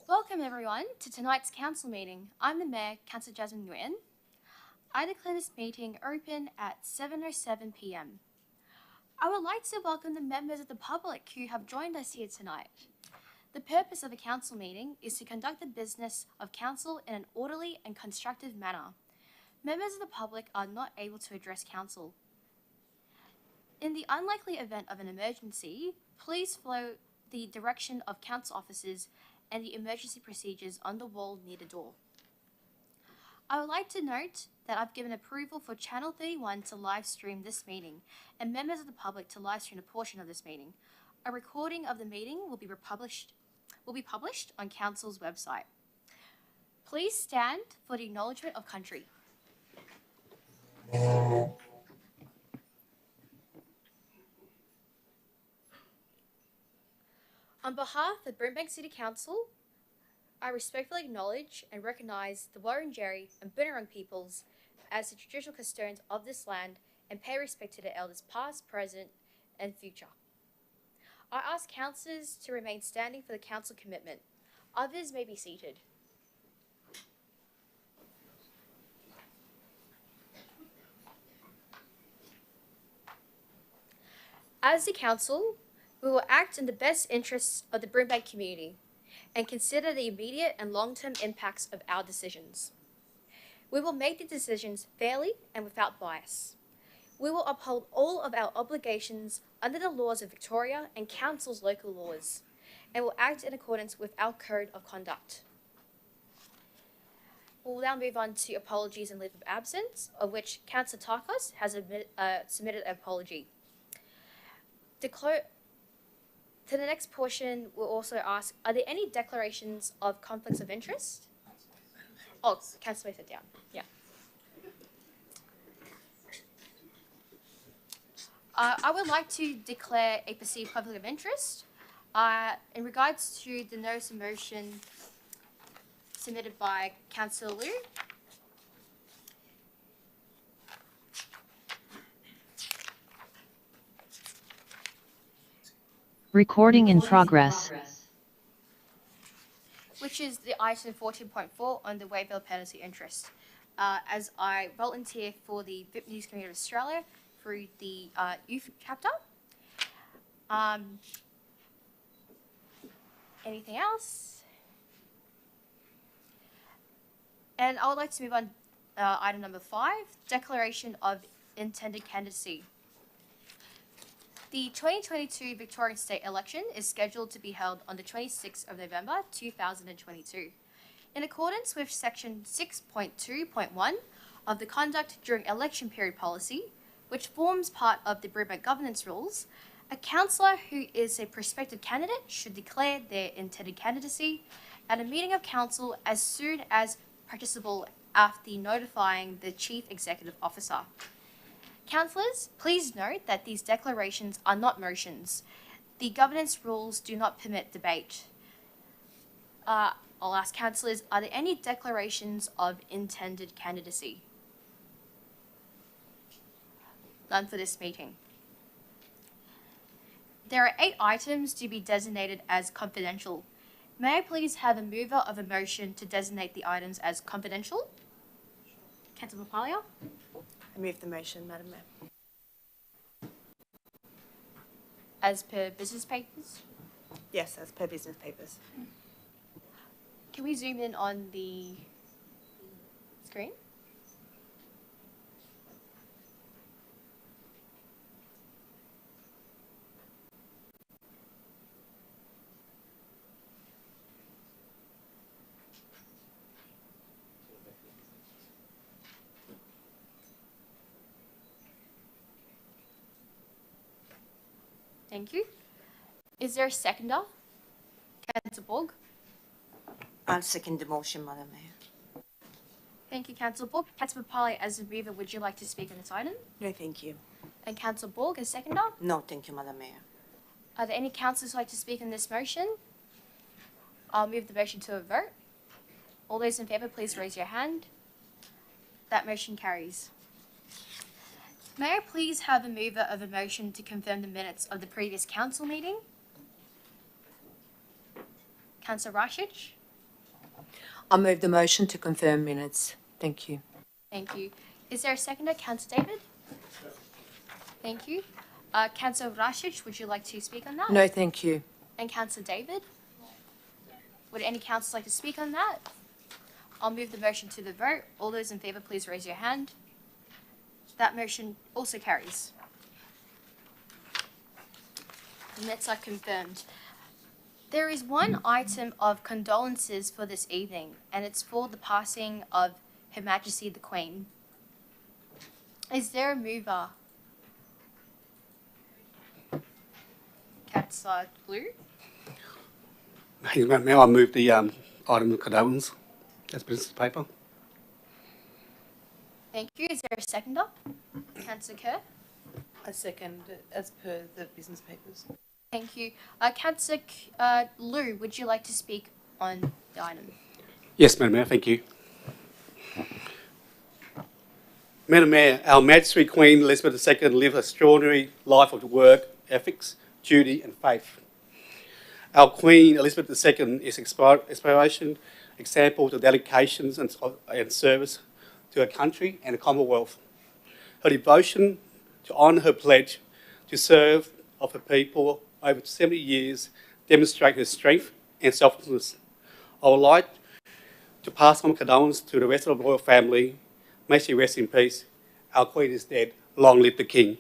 Welcome everyone to tonight's council meeting. I'm the Mayor, Councillor Jasmine Nguyen. I declare this meeting open at 7:07 p.m. I would like to welcome the members of the public who have joined us here tonight. The purpose of a council meeting is to conduct the business of council in an orderly and constructive manner. Members of the public are not able to address council. In the unlikely event of an emergency, please follow the direction of council officers and the emergency procedures on the wall near the door. I would like to note that I've given approval for Channel 31 to live stream this meeting and members of the public to live stream a portion of this meeting. A recording of the meeting will be published on Council's website. Please stand for the acknowledgement of country. On behalf of Brimbank City Council, I respectfully acknowledge and recognise the Wurundjeri and Bunurong peoples as the traditional custodians of this land and pay respect to their elders past, present and future. I ask councillors to remain standing for the council commitment. Others may be seated. As the council, we will act in the best interests of the Brimbank community and consider the immediate and long-term impacts of our decisions. We will make the decisions fairly and without bias. We will uphold all of our obligations under the laws of Victoria and Council's local laws, and will act in accordance with our code of conduct. We'll now move on to apologies and leave of absence, of which Councillor Tarkos has submitted an apology. To the next portion, we'll also ask, are there any declarations of conflicts of interest? Oh, Councillor, sit down. Yeah. I would like to declare a perceived conflict of interest in regards to the notice of motion submitted by Councillor Liu. Recording in progress. Which is the item 14.4 on the waiver penalty interest. As I volunteer for the VIP News Community of Australia through the youth chapter. Anything else? And I would like to move on item number 5, declaration of intended candidacy. The 2022 Victorian state election is scheduled to be held on the 26th of November 2022. In accordance with section 6.2.1 of the Conduct During Election Period policy, which forms part of the Brimbank governance rules, a councillor who is a prospective candidate should declare their intended candidacy at a meeting of council as soon as practicable after notifying the Chief Executive Officer. Councillors, please note that these declarations are not motions. The governance rules do not permit debate. I'll ask councillors, are there any declarations of intended candidacy? None for this meeting. There are 8 items to be designated as confidential. May I please have a mover of a motion to designate the items as confidential? Councillor Papalia? I move the motion, Madam Mayor. As per business papers? Yes, as per business papers. Can we zoom in on the screen? Thank you. Is there a seconder? Councillor Borg? I'll second the motion, Madam Mayor. Thank you, Councillor Borg. Councillor Papali, as a mover, would you like to speak on this item? No, thank you. And Councillor Borg, as seconder? No, thank you, Madam Mayor. Are there any councillors who would like to speak on this motion? I'll move the motion to a vote. All those in favour, please raise your hand. That motion carries. May I please have a mover of a motion to confirm the minutes of the previous council meeting? Councillor Rashid? I move the motion to confirm minutes. Thank you. Thank you. Is there a seconder, Councillor David? Thank you. Councillor Vrasic, would you like to speak on that? No, thank you. And Councillor David? Would any councillors like to speak on that? I'll move the motion to the vote. All those in favour, please raise your hand. That motion also carries. Minutes are confirmed. There is one item of condolences for this evening, and it's for the passing of Her Majesty the Queen. Is there a mover? Councillor Blue? Madam Mayor, I move the item of condolence as business paper. Thank you. Is there a seconder? Councillor Kerr? I second it as per the business papers. Thank you. Councillor Lou, would you like to speak on the item? Yes, Madam Mayor, thank you. Madam Mayor, Our Majesty Queen Elizabeth II lived an extraordinary life of work, ethics, duty and faith. Our Queen Elizabeth II is inspiration, example to dedications and service to her country and the Commonwealth. Her devotion to honour her pledge to serve of her people over 70 years demonstrate her strength and selflessness. I would like to pass on condolences to the rest of the royal family. May she rest in peace. Our Queen is dead. Long live the King.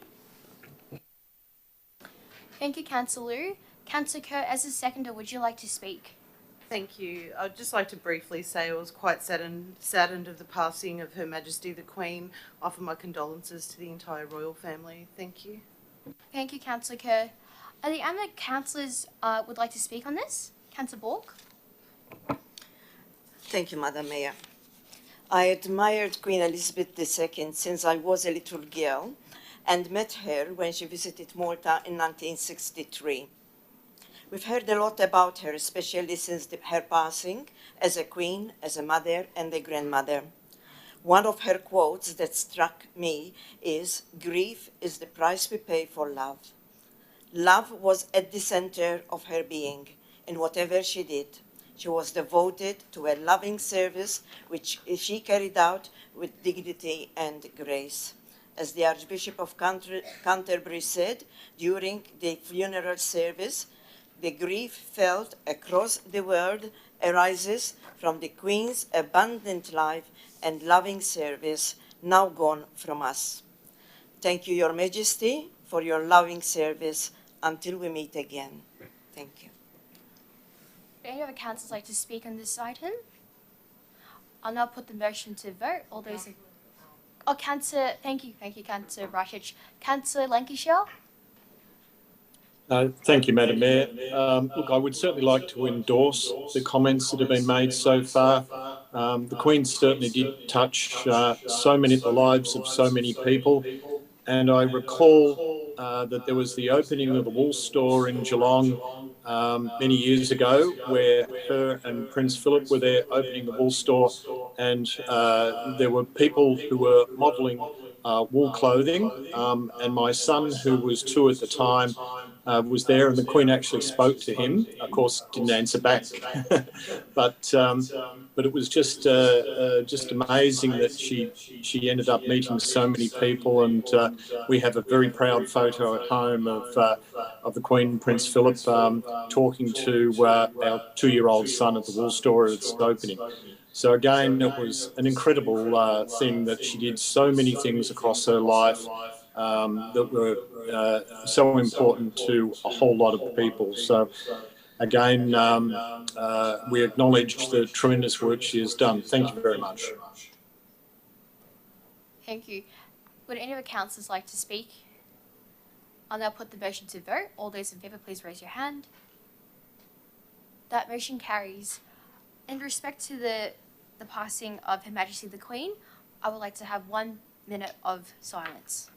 Thank you, Councillor Lou. Councillor Kerr, as a seconder, would you like to speak? Thank you. I'd just like to briefly say I was quite saddened of the passing of Her Majesty the Queen. Offer my condolences to the entire royal family. Thank you. Thank you, Councillor Kerr. Are the other councillors would like to speak on this? Councillor Bork? Thank you, Madam Mayor. I admired Queen Elizabeth II since I was a little girl and met her when she visited Malta in 1963. We've heard a lot about her, especially since her passing as a queen, as a mother and a grandmother. One of her quotes that struck me is, "Grief is the price we pay for love." Love was at the center of her being in whatever she did. She was devoted to a loving service which she carried out with dignity and grace. As the Archbishop of Canterbury said during the funeral service, the grief felt across the world arises from the Queen's abundant life and loving service, now gone from us. Thank you, Your Majesty, for your loving service until we meet again. Thank you. Would any other councillors like to speak on this item? I'll now put the motion to vote. All those in... Oh, Councillor... Thank you, Councillor Vrasic. Councillor Lancashire? Thank you, Madam Mayor. Look, I would certainly like to endorse the comments that have been made so far. The Queen certainly did touch the lives of so many people. And I recall that there was the opening of the wool store in Geelong many years ago, where her and Prince Philip were there opening the wool store, and there were people who were modelling wool clothing, and my son, who was 2 at the time, was there, and the Queen actually spoke to him. Of course, didn't answer back, but it was just amazing that she ended up meeting so many people, and we have a very proud photo at home of the Queen and Prince Philip talking to our 2-year-old son at the wool store at its opening. So again, it was an incredible thing that she did so many things across her life that were so important to a whole lot of people. So again, we acknowledge the tremendous work she has done. Thank you very much. Thank you. Would any of the councillors like to speak? I'll now put the motion to vote. All those in favour, please raise your hand. That motion carries. In respect to the passing of Her Majesty the Queen, I would like to have 1 minute of silence.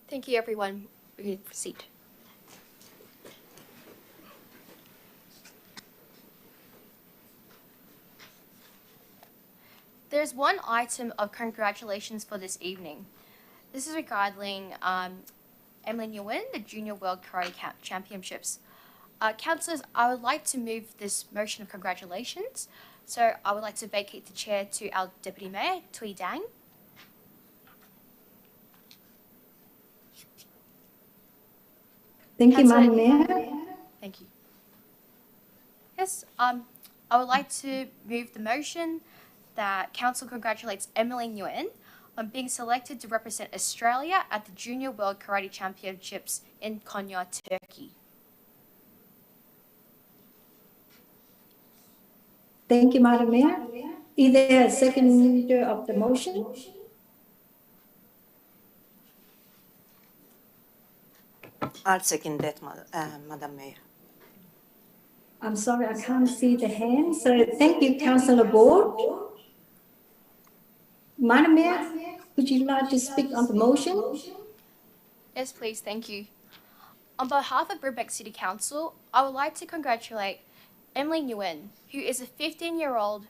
Thank you, everyone. We can proceed. There's one item of congratulations for this evening. This is regarding Emily Nguyen, the Junior World Karate Championships. Councillors, I would like to move this motion of congratulations. So I would like to vacate the chair to our Deputy Mayor, Tui Dang. Thank you, Councillor- Madam Mayor. Thank you. Yes, I would like to move the motion that Council congratulates Emily Nguyen on being selected to represent Australia at the Junior World Karate Championships in Konya, Turkey. Thank you, Madam Mayor. Is there a seconder of the motion? I'll second that, Madam Mayor. I'm sorry, I can't see the hand. So thank you, Councillor Board. Madam Mayor, would you like to speak on the motion? Yes, please, thank you. On behalf of Brimbank City Council, I would like to congratulate Emily Nguyen, who is a 15-year-old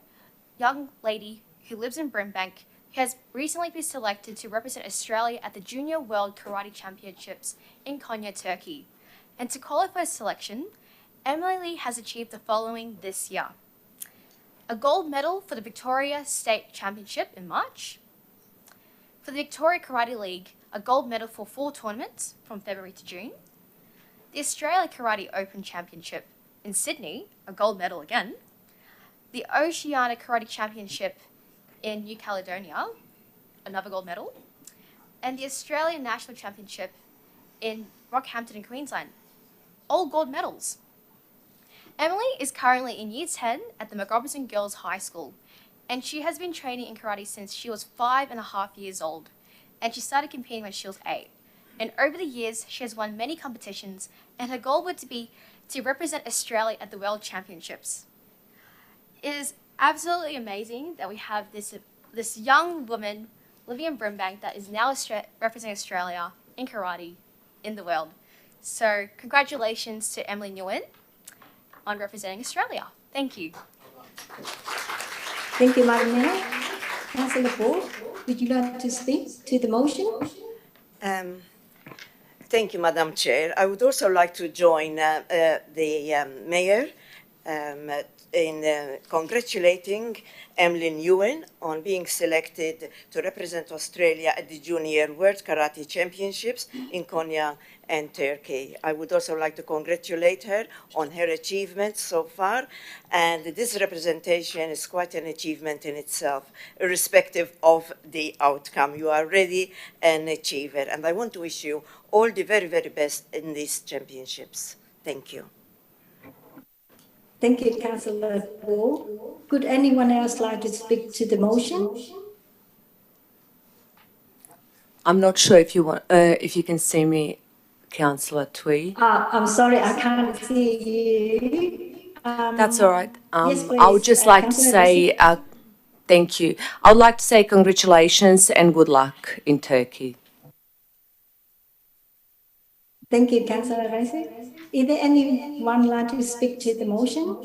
young lady who lives in Brimbank, who has recently been selected to represent Australia at the Junior World Karate Championships in Konya, Turkey. And to qualify for selection, Emily has achieved the following this year: a gold medal for the Victoria State Championship in March, for the Victoria Karate League, a gold medal for 4 tournaments from February to June, the Australia Karate Open Championship in Sydney, a gold medal again, the Oceania Karate Championship in New Caledonia, another gold medal, and the Australian National Championship in Rockhampton in Queensland, all gold medals. Emily is currently in Year 10 at the McRobinson Girls High School, and she has been training in karate since she was 5.5 years old, and she started competing when she was 8. And over the years, she has won many competitions, and her goal would be to represent Australia at the World Championships. It is absolutely amazing that we have this young woman living in Brimbank that is now representing Australia in karate in the world. So congratulations to Emily Nguyen on representing Australia. Thank you. Thank you, Madam Mayor. Councillor Board, would you like to speak to the motion? Thank you, Madam Chair. I would also like to join the Mayor in congratulating Emily Nguyen on being selected to represent Australia at the Junior World Karate Championships in Konya and Turkey. I would also like to congratulate her on her achievements so far, and this representation is quite an achievement in itself, irrespective of the outcome. You are really an achiever, and I want to wish you all the very, very best in these championships. Thank you. Thank you, Councillor Board. Could anyone else like to speak to the motion? I'm not sure if you want, if you can see me, Councillor Tui. I'm sorry, I can't see you. That's all right. Yes, please. I would just like to Councillor say thank you. I would like to say congratulations and good luck in Turkey. Thank you, Councillor Raisi. Is there anyone like to speak to the motion?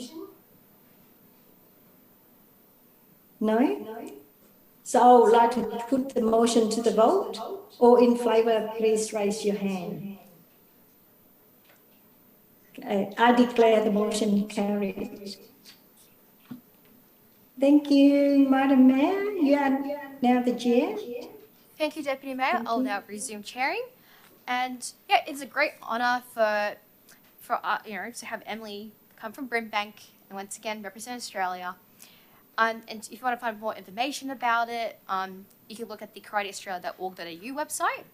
No? So I would like to put the motion to the vote. All in favour, please raise your hand. I declare the motion carried. Thank you, Madam Mayor. You are now the chair. Thank you, Deputy Mayor. I'll now resume chairing. And yeah, it's a great honour for to have Emily come from Brimbank and once again represent Australia. And if you want to find more information about it, you can look at the karateaustralia.org.au website.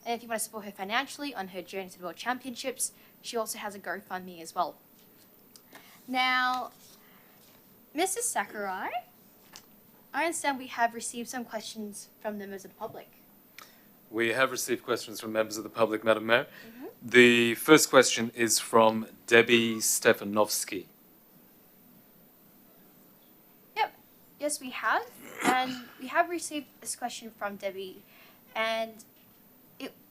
And if you want to support her financially on her journey to the World Championships, she also has a GoFundMe as well. Now, Mrs. Sakurai, I understand we have received some questions from members of the public. We have received questions from members of the public, Madam Mayor. The first question is from Debbie Stefanovsky. Yep, yes we have. And we have received this question from Debbie. And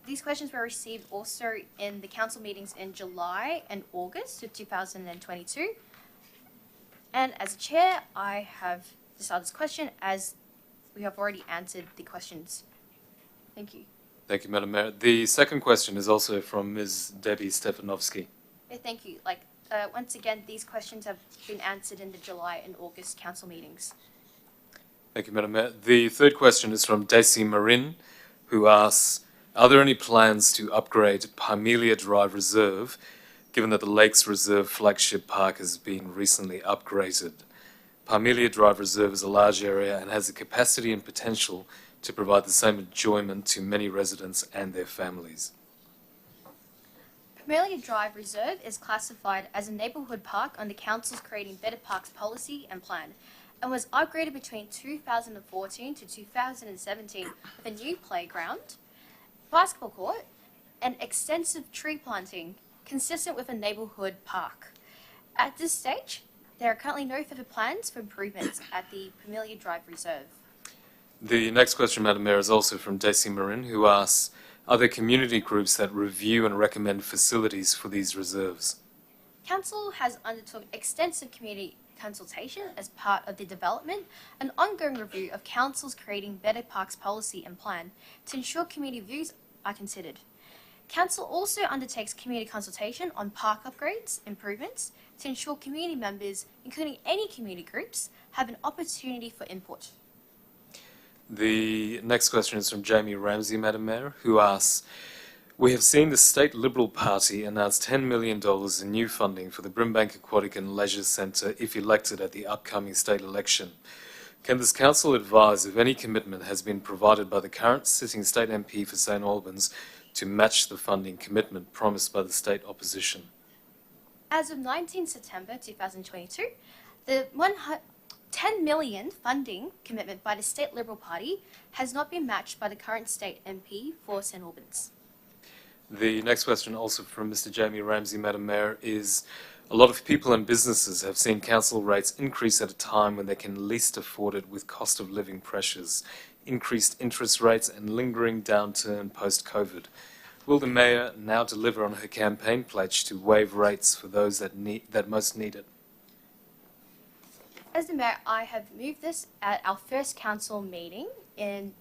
these questions were received also in the council meetings in July and August of 2022. And as chair, I have decided this question as we have already answered the questions. Thank you. Thank you, Madam Mayor. The second question is also from Ms. Debbie Stefanovsky. Thank you. Once again, these questions have been answered in the July and August council meetings. Thank you, Madam Mayor. The third question is from Daisy Marin, who asks, are there any plans to upgrade Parmelia Drive Reserve, given that the Lakes Reserve flagship park has been recently upgraded? Parmelia Drive Reserve is a large area and has the capacity and potential to provide the same enjoyment to many residents and their families. Parmelia Drive Reserve is classified as a neighbourhood park under Council's Creating Better Parks policy and plan, and was upgraded between 2014 to 2017 with a new playground, basketball court, and extensive tree planting consistent with a neighbourhood park. At this stage, there are currently no further plans for improvements at the Parmelia Drive Reserve. The next question, Madam Mayor, is also from Daisy Marin, who asks, are there community groups that review and recommend facilities for these reserves? Council has undertook extensive community consultation as part of the development and ongoing review of Council's Creating Better Parks policy and plan to ensure community views are considered. Council also undertakes community consultation on park upgrades, improvements, to ensure community members, including any community groups, have an opportunity for input. The next question is from Jamie Ramsey, Madam Mayor, who asks, we have seen the State Liberal Party announce $10 million in new funding for the Brimbank Aquatic and Leisure Centre if elected at the upcoming state election. Can this council advise if any commitment has been provided by the current sitting state MP for St Albans to match the funding commitment promised by the state opposition? As of 19 September 2022, the $10 million funding commitment by the State Liberal Party has not been matched by the current state MP for St Albans. The next question, also from Mr. Jamie Ramsey, Madam Mayor, is a lot of people and businesses have seen council rates increase at a time when they can least afford it with cost of living pressures, increased interest rates and lingering downturn post-COVID. Will the Mayor now deliver on her campaign pledge to waive rates for those that most need it? As the Mayor, I have moved this at our first council meeting in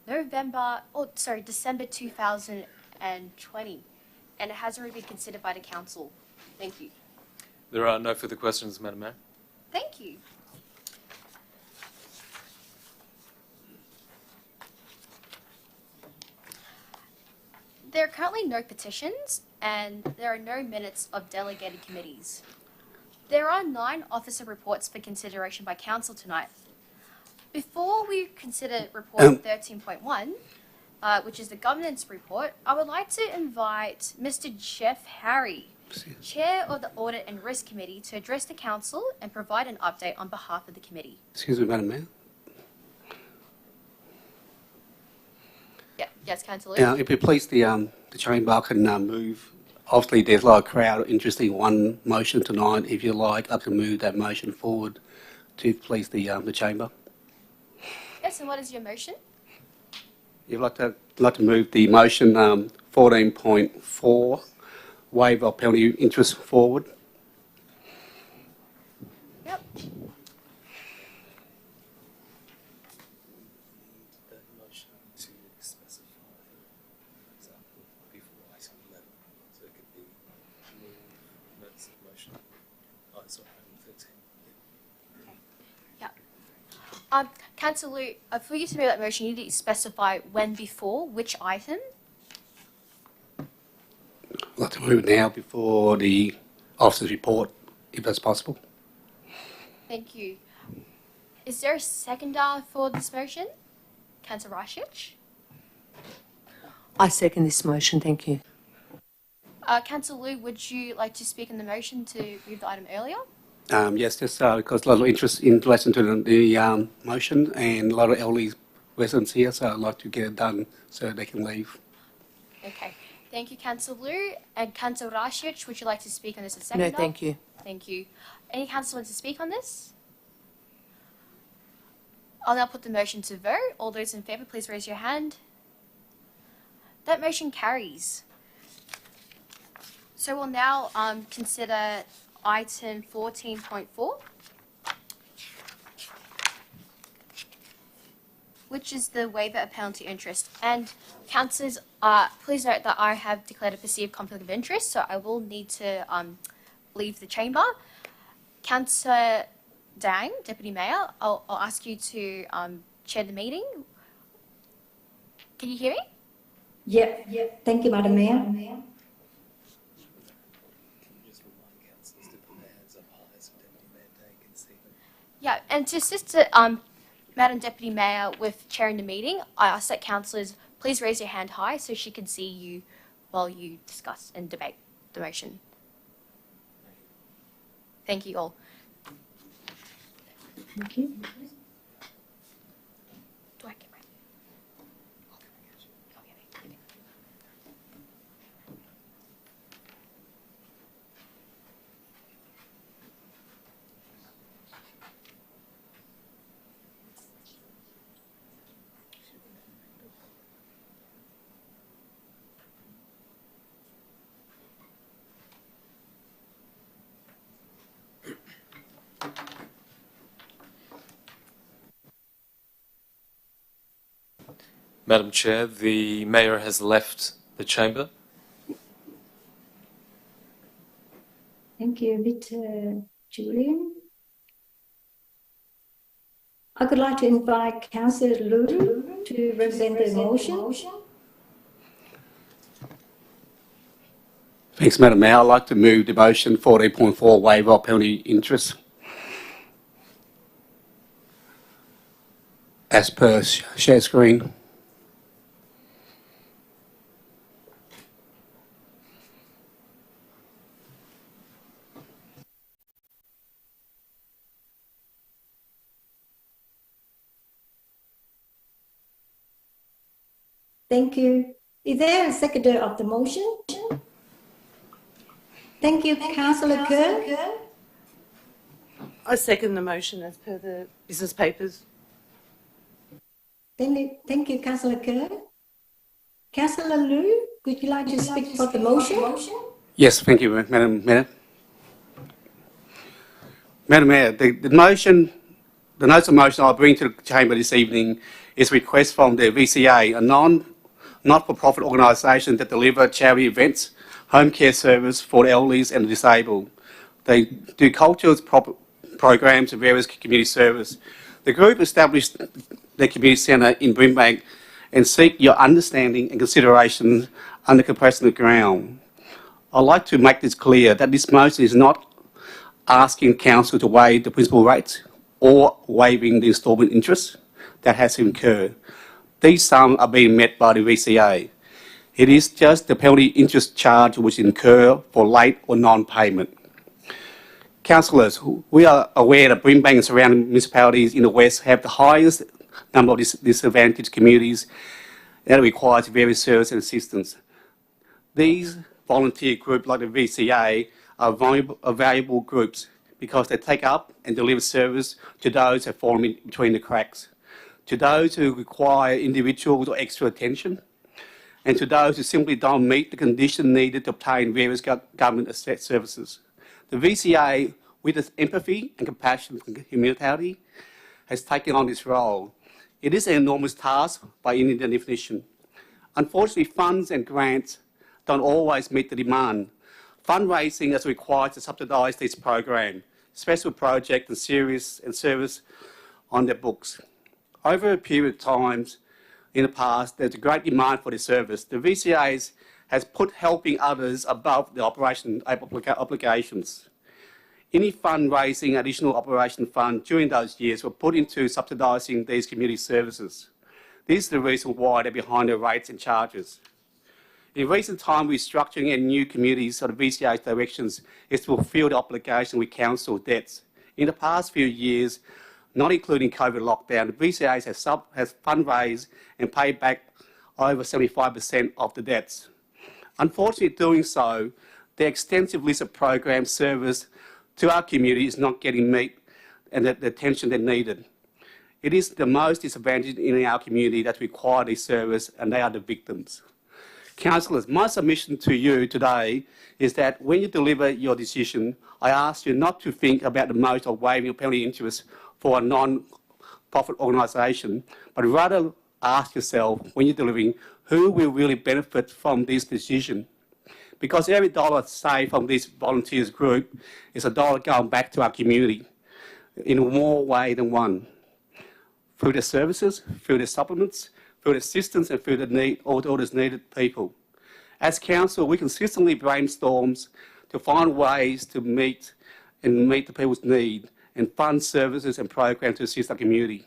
December 2020, and it has already been considered by the council. Thank you. There are no further questions, Madam Mayor. Thank you. There are currently no petitions, and there are no minutes of delegated committees. There are 9 officer reports for consideration by council tonight. Before we consider report 13.1, which is the governance report, I would like to invite Mr. Jeff Harry, Chair of the Audit and Risk Committee, to address the council and provide an update on behalf of the committee. Excuse me, Madam Mayor. Yeah, yes, Councillor. If you please, the chamber, I can move. Obviously, there's a lot of crowd interested in one motion tonight. If you like, I can move that motion forward to please the chamber. Yes, and what is your motion? You'd like to move the motion 14.4, waiver of penalty interest forward. Yep. Councillor, for you to make that motion, you need to specify when before, which item. I'd like to move it now before the officer's report, if that's possible. Thank you. Is there a seconder for this motion? Councillor Rashich? I second this motion, thank you. Councillor Liu, would you like to speak on the motion to move the item earlier? Yes, just because a lot of interest in relation to the motion and a lot of elderly residents here, so I'd like to get it done so they can leave. Okay. Thank you, Councillor Liu. And Councillor Rashich, would you like to speak on this as seconder? No, thank you. Thank you. Any councillor want to speak on this? I'll now put the motion to vote. All those in favour, please raise your hand. That motion carries. So we'll now consider item 14.4, which is the waiver of penalty interest. And councillors, please note that I have declared a perceived conflict of interest, so I will need to leave the chamber. Councillor Dang, Deputy Mayor, I'll ask you to chair the meeting. Can you hear me? Yeah. Thank you, Madam Mayor. Yeah, and to assist Madam Deputy Mayor with chairing the meeting, I ask that councillors please raise your hand high so she can see you while you discuss and debate the motion. Thank you all. Thank you. Do I get my... Madam Chair, the Mayor has left the chamber. Thank you, Victor Julian. I would like to invite Councillor Liu to represent the motion. Thanks, Madam Mayor. I'd like to move the motion 14.4 waiver of penalty interest as per share screen. Thank you. Is there a seconder of the motion? Thank you, Councillor Kerr. I second the motion as per the business papers. Thank you, Councillor Kerr. Councillor Liu, would you like to speak for the motion? Yes, thank you, Madam Mayor. Madam Mayor, the notice of motion I'll bring to the chamber this evening is a request from the VCA, a not-for-profit organisation that deliver charity events, home care service for the elderly and the disabled. They do cultural programs and various community service. The group established their community centre in Brimbank and seek your understanding and consideration under compassionate ground. I'd like to make this clear that this motion is not asking council to waive the principal rates or waiving the instalment interest that has incurred. These sums are being met by the VCA. It is just the penalty interest charge which incur for late or non-payment. Councillors, we are aware that Brimbank and surrounding municipalities in the West have the highest number of disadvantaged communities that requires various service and assistance. These volunteer groups like the VCA are valuable groups because they take up and deliver service to those who have fallen in between the cracks, to those who require individual or extra attention, and to those who simply don't meet the conditions needed to obtain various government services. The VCA, with its empathy and compassion and humanity, has taken on this role. It is an enormous task by any definition. Unfortunately, funds and grants don't always meet the demand. Fundraising is required to subsidise this program, special projects and series and service on their books. Over a period of time in the past, there's a great demand for this service. The VCA has put helping others above the operation obligations. Any fundraising additional operation fund during those years were put into subsidising these community services. This is the reason why they're behind the rates and charges. In recent time, restructuring and new communities, so the VCA's directions is to fulfil the obligation with council debts. In the past few years, not including COVID lockdown, the VCA has fundraised and paid back over 75% of the debts. Unfortunately, doing so, the extensive list of program service to our community is not getting meet and the attention they needed. It is the most disadvantaged in our community that require this service, and they are the victims. Councillors, my submission to you today is that when you deliver your decision, I ask you not to think about the motion of waiving penalty interest for a non-profit organisation, but rather ask yourself when you're delivering who will really benefit from this decision. Because every dollar saved from this volunteers group is a dollar going back to our community in more ways than one. Through the services, through the supplements, through the assistance and through the all those needed people. As council, we consistently brainstorm to find ways to meet the people's need and fund services and programs to assist our community.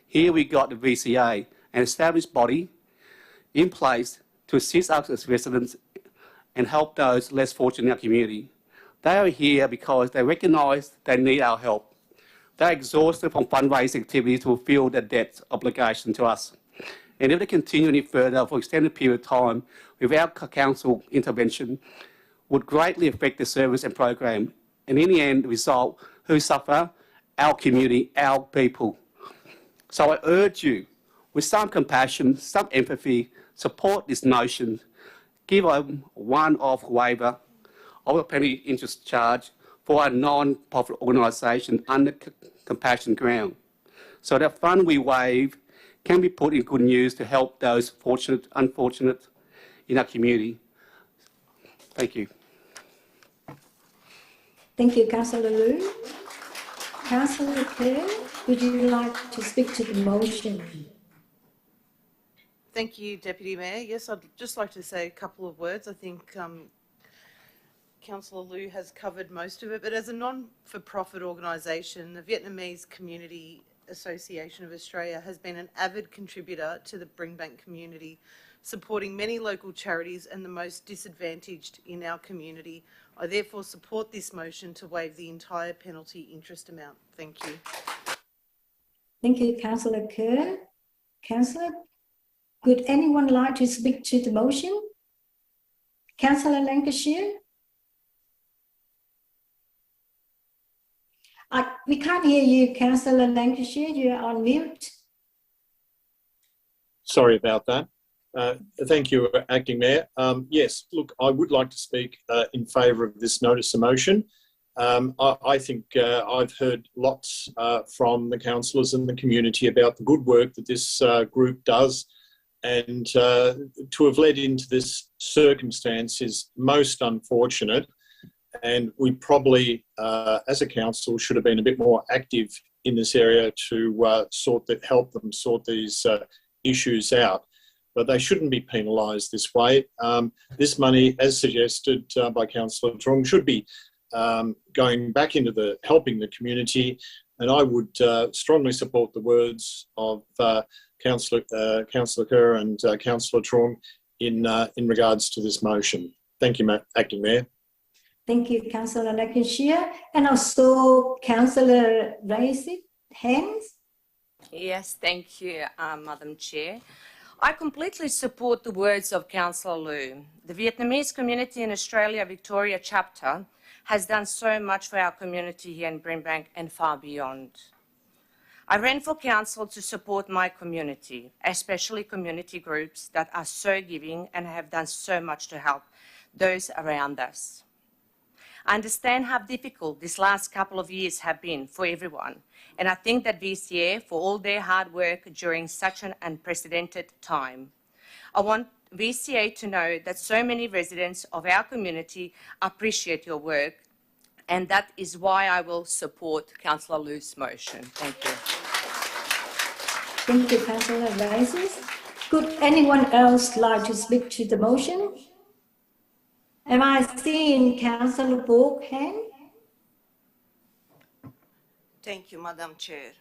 Here we got the VCA, an established body in place to assist us as residents and help those less fortunate in our community. They are here because they recognise they need our help. They're exhausted from fundraising activities to fulfil their debt obligation to us. And if they continue any further for an extended period of time without council intervention, would greatly affect the service and program. And in the end, the result, who suffer? Our community, our people. So I urge you, with some compassion, some empathy, support this motion, give a one-off waiver of a penalty interest charge for a non-profit organisation under compassion ground. So that fund we waive can be put in good use to help those unfortunate in our community. Thank you. Thank you, Councillor Liu. Councillor Kerr, would you like to speak to the motion? Thank you, Deputy Mayor. Yes, I'd just like to say a couple of words. I think Councillor Liu has covered most of it, but as a non-for-profit organisation, the Vietnamese Community Association of Australia has been an avid contributor to the Brimbank community, supporting many local charities and the most disadvantaged in our community. I therefore support this motion to waive the entire penalty interest amount. Thank you. Thank you, Councillor Kerr. Councillor, would anyone like to speak to the motion? Councillor Lancashire? We can't hear you, Councillor Lancashire. You're on mute. Sorry about that. Thank you, Acting Mayor. Yes, look, I would like to speak in favour of this notice of motion. I think I've heard lots from the councillors and the community about the good work that this group does, and to have led into this circumstance is most unfortunate. And we probably, as a council, should have been a bit more active in this area to help them sort these issues out. But they shouldn't be penalised this way. This money, as suggested by Councillor Trung, should be going back into helping the community. And I would strongly support the words of Councillor Kerr and Councillor Trung in regards to this motion. Thank you, Acting Mayor. Thank you, Councillor Lancashire. And also, Councillor raised hands. Yes, thank you, Madam Chair. I completely support the words of Councillor Liu. The Vietnamese community in Australia Victoria chapter has done so much for our community here in Brimbank and far beyond. I ran for council to support my community, especially community groups that are so giving and have done so much to help those around us. I understand how difficult these last couple of years have been for everyone, and I think that VCA, for all their hard work during such an unprecedented time. I want VCA to know that so many residents of our community appreciate your work, and that is why I will support Councillor Liu's motion. Thank you. Thank you, Councillor Rises. Could anyone else like to speak to the motion? Am I seeing Councillor Borg hand? Thank you, Madam Chair.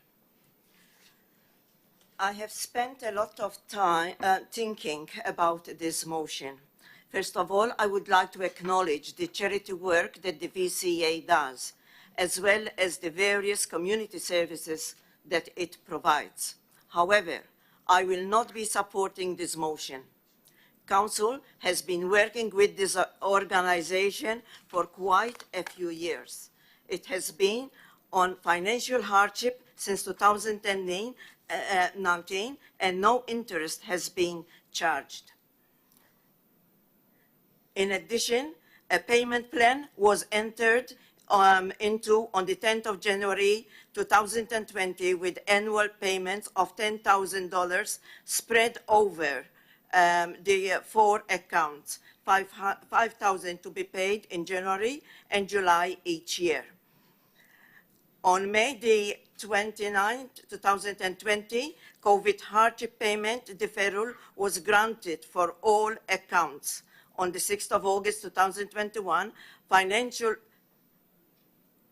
I have spent a lot of time thinking about this motion. First of all, I would like to acknowledge the charity work that the VCA does, as well as the various community services that it provides. However, I will not be supporting this motion. Council has been working with this organization for quite a few years. It has been on financial hardship since 2019, and no interest has been charged. In addition, a payment plan was entered into on the 10th of January 2020 with annual payments of $10,000 spread over the 4 accounts, $5,000 to be paid in January and July each year. On May the 29th, 2020, COVID hardship payment deferral was granted for all accounts. On the 6th of August 2021, financial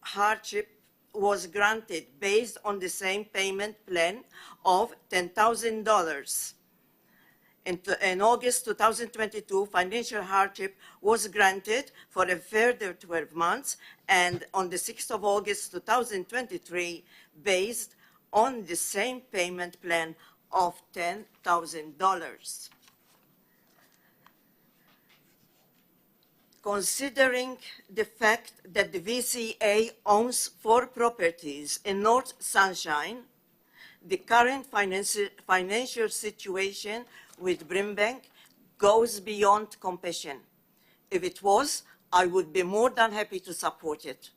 hardship was granted based on the same payment plan of $10,000. In August 2022, financial hardship was granted for a further 12 months, and on the 6th of August 2023, based on the same payment plan of $10,000. Considering the fact that the VCA owns 4 properties in North Sunshine, the current financial situation with Brimbank goes beyond compassion. If it was, I would be more than happy to support it.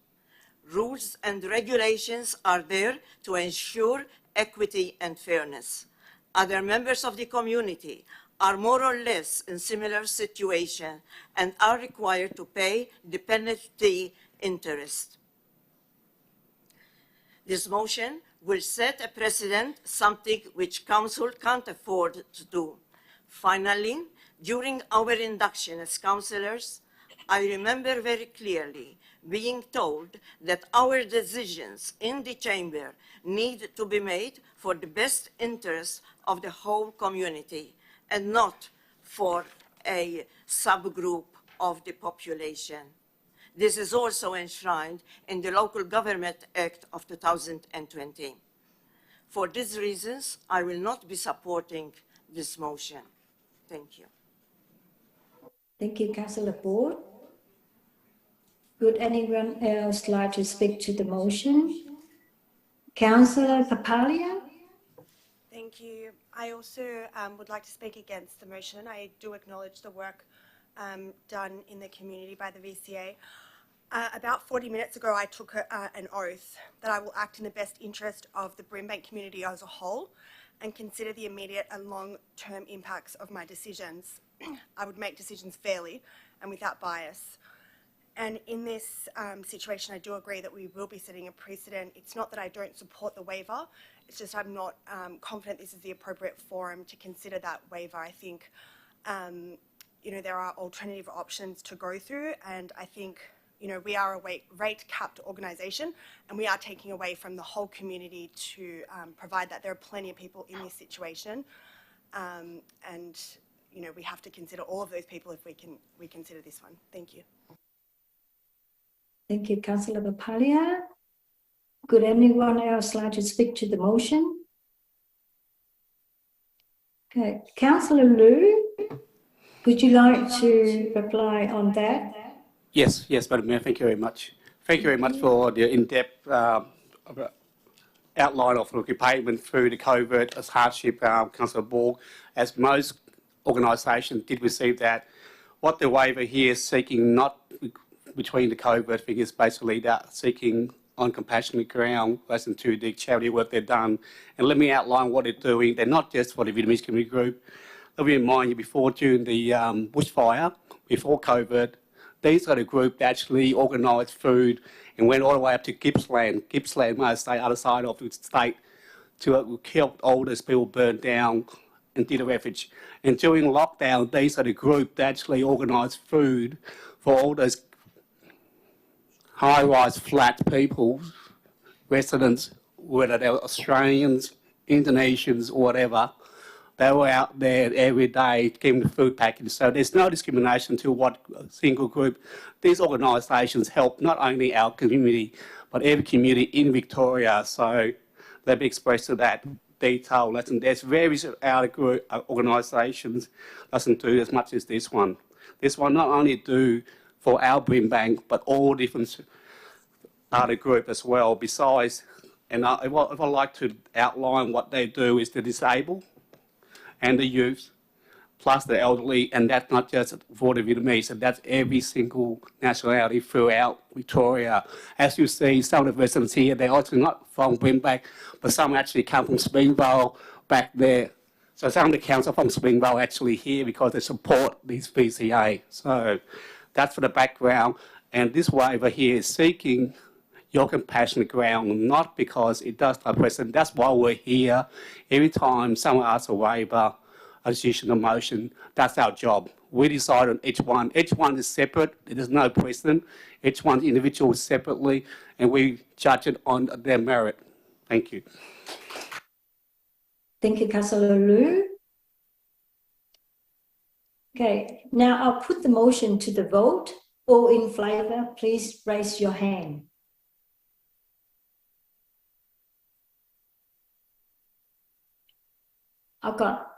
Rules and regulations are there to ensure equity and fairness. Other members of the community are more or less in similar situation and are required to pay the penalty interest. This motion will set a precedent, something which Council can't afford to do. Finally, during our induction as councillors, I remember very clearly being told that our decisions in the chamber need to be made for the best interest of the whole community and not for a subgroup of the population. This is also enshrined in the Local Government Act of 2020. For these reasons, I will not be supporting this motion. Thank you. Thank you, Councillor Board. Would anyone else like to speak to the motion? Councillor Papalia? Thank you. I also would like to speak against the motion. I do acknowledge the work done in the community by the VCA. About 40 minutes ago, I took an oath that I will act in the best interest of the Brimbank community as a whole and consider the immediate and long-term impacts of my decisions. I would make decisions fairly and without bias. And in this situation, I do agree that we will be setting a precedent. It's not that I don't support the waiver, it's just I'm not confident this is the appropriate forum to consider that waiver. I think, you know, there are alternative options to go through, and I think, you know, we are a rate-capped organisation, and we are taking away from the whole community to provide that. There are plenty of people in this situation, and, you know, we have to consider all of those people if we consider this one. Thank you. Thank you, Councillor Papalia. Could anyone else like to speak to the motion? Okay, Councillor Liu, would you like to reply on that? Yes, Madam Mayor, thank you very much. Thank you very much for the in-depth outline of repayment through the covert as hardship, Councillor Borg, as most organisations did receive that. What the waiver here is seeking, not between the covert figures, basically that seeking on compassionate ground, listen to the charity work they've done. And let me outline what they're doing. They're not just for the Vietnamese community group. Let me remind you, before, during the bushfire, before covert, these are the group that actually organised food and went all the way up to Gippsland, other side of the state, to help all those people burned down and did a refuge. And during lockdown, these are the group that actually organised food for all those high-rise flat people, residents, whether they were Australians, Indonesians or whatever. They were out there every day giving the food package. So there's no discrimination to what single group. These organisations help not only our community, but every community in Victoria. So let me express to that detail. Listen, there's various other group organisations doesn't do as much as this one. This one not only do for our Brimbank, but all different other group as well. Besides, and if I like to outline what they do is the disabled and the youth, plus the elderly, and that's not just for the Vietnamese, and that's every single nationality throughout Victoria. As you see, some of the residents here, they're also not from Brimbank, but some actually come from Springvale back there. So some of the council from Springvale actually here because they support these VCA. So that's for the background. And this waiver here is seeking your compassionate ground, not because it does not present. That's why we're here. Every time someone asks a waiver, a decision, a motion, that's our job. We decide on each one. Each one is separate. There is no precedent. Each one individual separately, and we judge it on their merit. Thank you. Thank you, Councillor Liu. Okay, now I'll put the motion to the vote. All in favour, please raise your hand. I've got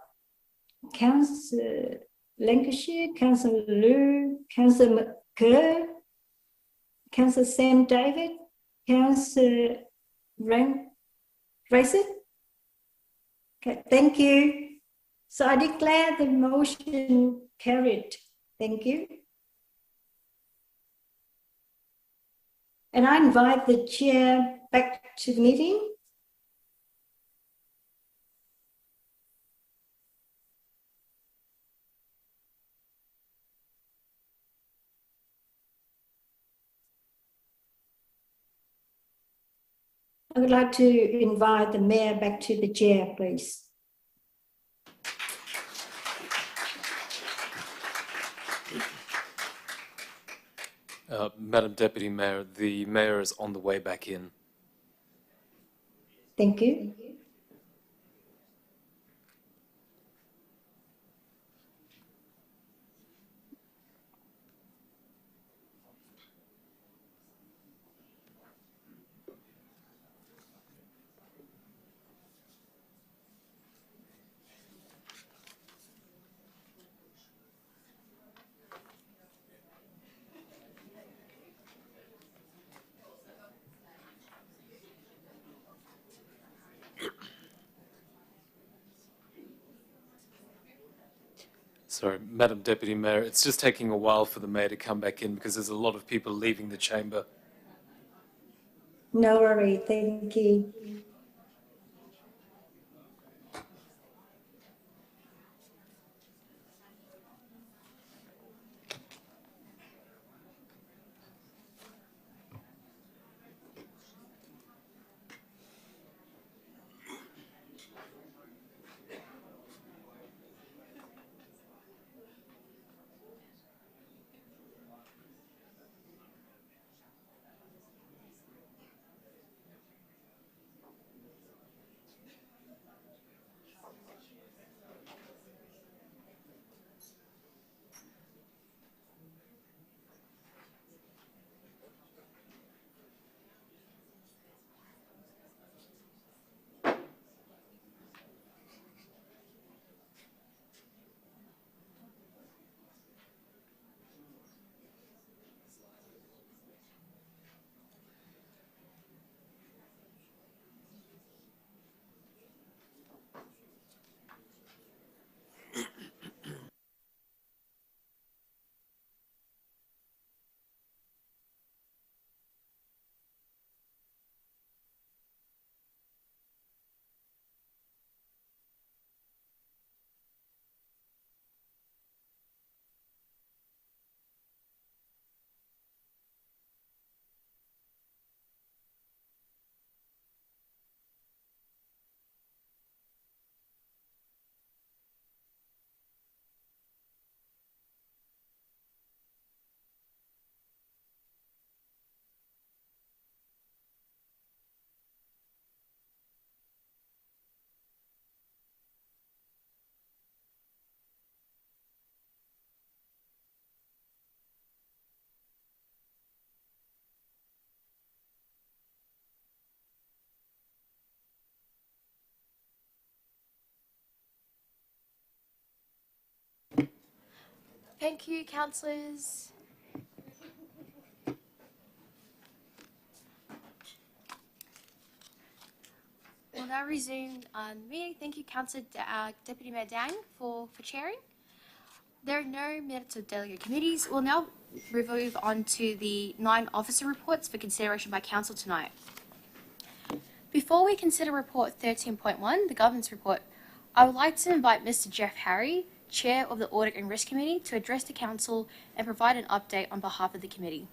Councillor Lancashire, Councillor Liu, Councillor Kerr, Councillor Sam David, Councillor Grayson. Okay, thank you. So I declare the motion carried. Thank you. And I invite the chair back to the meeting. I would like to invite the mayor back to the chair, please. Madam Deputy Mayor, the Mayor is on the way back in. Thank you. Sorry, Madam Deputy Mayor, it's just taking a while for the Mayor to come back in because there's a lot of people leaving the chamber. No worry, thank you. Thank you, councillors. We'll now resume the meeting. Thank you, Deputy Mayor Dang, for chairing. There are no minutes of delegate committees. We'll now move on to the 9 officer reports for consideration by Council tonight. Before we consider Report 13.1, the Governance Report, I would like to invite Mr. Jeff Harry, Chair of the Audit and Risk Committee, to address the Council and provide an update on behalf of the committee.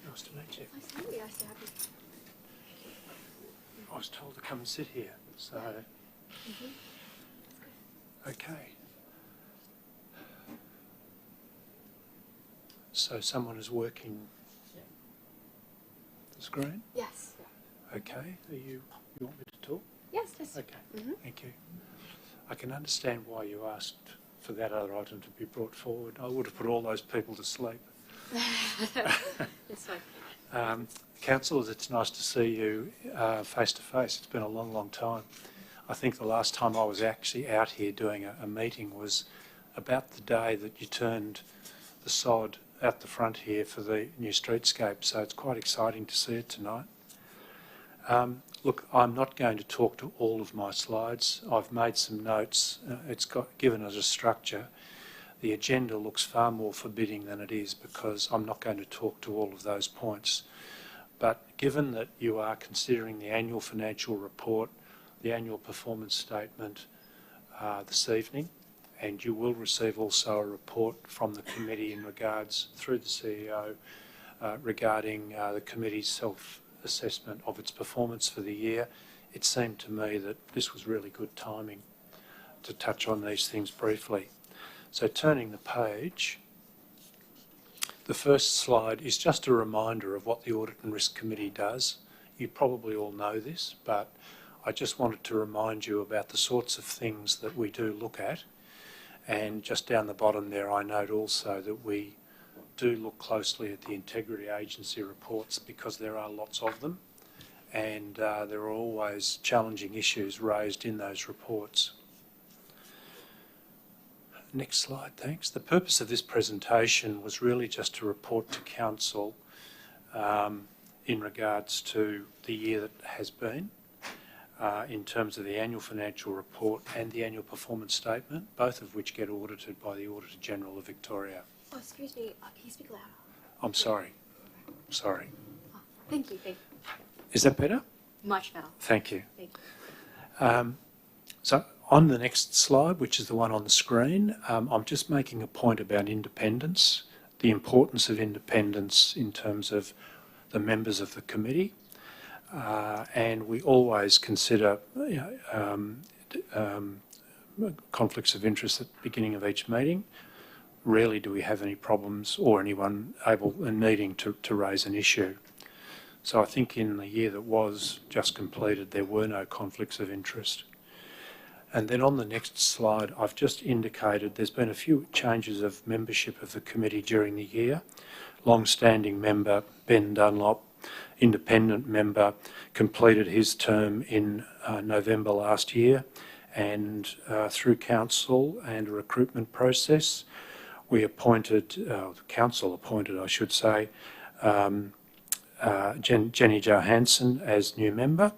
Nice to meet you. I was told to come and sit here, so okay. So someone is working the screen? Yes. Okay. You want me to talk? Yes. Yes. Okay. Thank you. I can understand why you asked for that other item to be brought forward. I would have put all those people to sleep. It's fine. Councillors, it's nice to see you face to face. It's been a long, long time. I think the last time I was actually out here doing a meeting was about the day that you turned the sod out the front here for the new streetscape, so it's quite exciting to see it tonight. Look, I'm not going to talk to all of my slides. I've made some notes. It's given us a structure. The agenda looks far more forbidding than it is because I'm not going to talk to all of those points. But given that you are considering the annual financial report, the annual performance statement this evening, and you will receive also a report from the committee in regards, through the CEO, regarding the committee's self-assessment of its performance for the year, it seemed to me that this was really good timing to touch on these things briefly. So turning the page, the first slide is just a reminder of what the Audit and Risk Committee does. You probably all know this, but I just wanted to remind you about the sorts of things that we do look at. And just down the bottom there, I note also that we do look closely at the integrity agency reports because there are lots of them, and there are always challenging issues raised in those reports. Next slide, thanks. The purpose of this presentation was really just to report to Council in regards to the year that has been, in terms of the annual financial report and the annual performance statement, both of which get audited by the Auditor General of Victoria. Oh, excuse me. Can you speak louder? I'm sorry. Sorry. Oh, thank you. Thank you. Is that better? Much better. Thank you. Thank you. So on the next slide, which is the one on the screen, I'm just making a point about independence, the importance of independence in terms of the members of the committee. And we always consider conflicts of interest at the beginning of each meeting. Rarely do we have any problems or anyone able and needing to raise an issue. So I think in the year that was just completed, there were no conflicts of interest. And then on the next slide, I've just indicated there's been a few changes of membership of the committee during the year. Long-standing member Ben Dunlop, independent member, completed his term in November last year, and through Council and a recruitment process, we appointed, the Council appointed, I should say, Jenny Johansson as new member.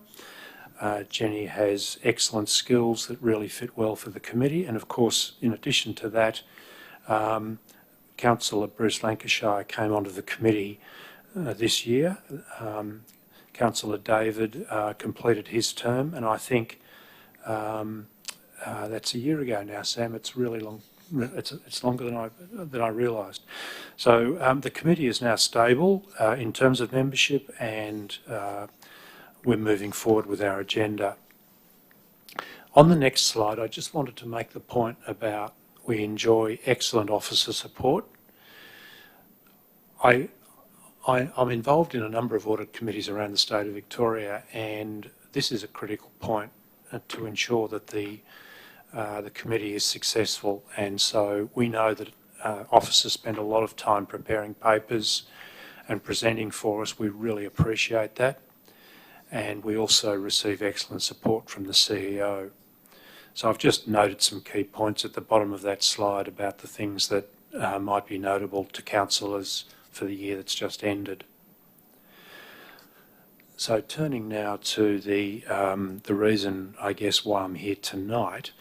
Jenny has excellent skills that really fit well for the committee, and of course, in addition to that, Councillor Bruce Lancashire came onto the committee this year. Councillor David completed his term, and I think that's a year ago now, Sam. It's really long. It's longer than I realised. So the committee is now stable in terms of membership, and we're moving forward with our agenda. On the next slide, I just wanted to make the point about we enjoy excellent officer support. I'm involved in a number of audit committees around the state of Victoria, and this is a critical point to ensure that the committee is successful. And so we know that officers spend a lot of time preparing papers and presenting for us. We really appreciate that. And we also receive excellent support from the CEO. So I've just noted some key points at the bottom of that slide about the things that might be notable to councillors for the year that's just ended. So turning now to the reason, I guess, why I'm here tonight,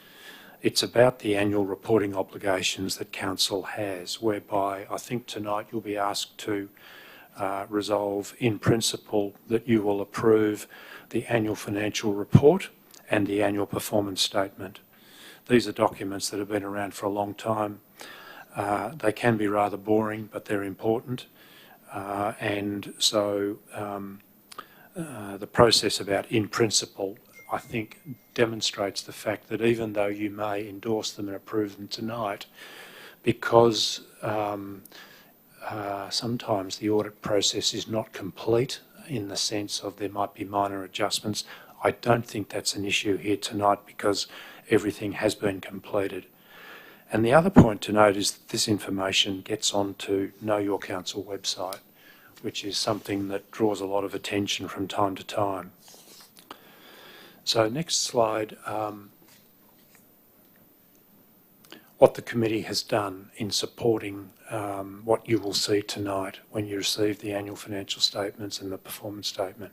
it's about the annual reporting obligations that Council has, whereby I think tonight you'll be asked to resolve in principle that you will approve the annual financial report and the annual performance statement. These are documents that have been around for a long time. They can be rather boring, but they're important. And so the process about in principle, I think, demonstrates the fact that even though you may endorse them and approve them tonight, because sometimes the audit process is not complete in the sense of there might be minor adjustments, I don't think that's an issue here tonight because everything has been completed. And the other point to note is that this information gets onto Know Your Council website, which is something that draws a lot of attention from time to time. So next slide, what the committee has done in supporting what you will see tonight when you receive the annual financial statements and the performance statement.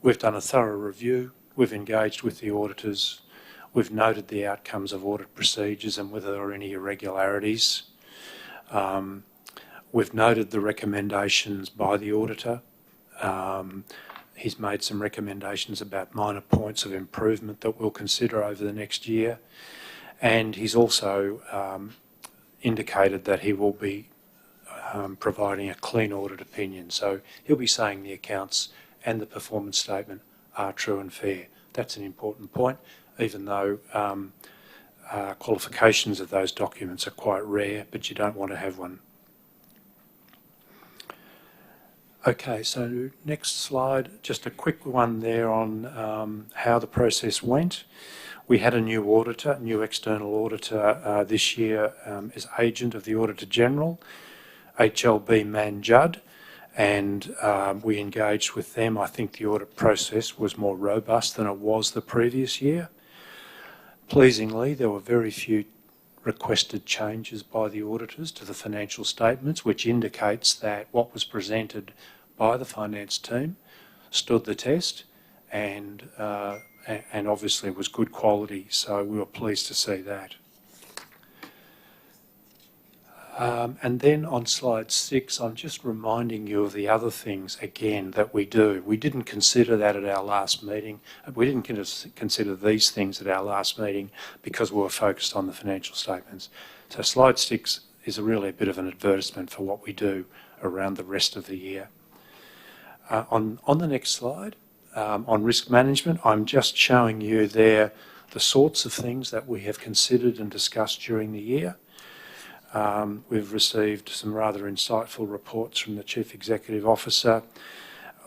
We've done a thorough review, we've engaged with the auditors, we've noted the outcomes of audit procedures and whether there are any irregularities. We've noted the recommendations by the auditor. He's made some recommendations about minor points of improvement that we'll consider over the next year. And he's also indicated that he will be providing a clean audit opinion. So he'll be saying the accounts and the performance statement are true and fair. That's an important point, even though qualifications of those documents are quite rare, but you don't want to have one. Okay, so next slide, just a quick one there on how the process went. We had a new auditor, new external auditor this year as agent of the Auditor General, HLB Man Judd, and we engaged with them. I think the audit process was more robust than it was the previous year. Pleasingly, there were very few requested changes by the auditors to the financial statements, which indicates that what was presented by the finance team stood the test and obviously was good quality, so we were pleased to see that. And then on slide 6, I'm just reminding you of the other things again that we do. We didn't consider that at our last meeting. We didn't consider these things at our last meeting because we were focused on the financial statements. So slide 6 is really a bit of an advertisement for what we do around the rest of the year. On the next slide, on risk management, I'm just showing you there the sorts of things that we have considered and discussed during the year. We've received some rather insightful reports from the Chief Executive Officer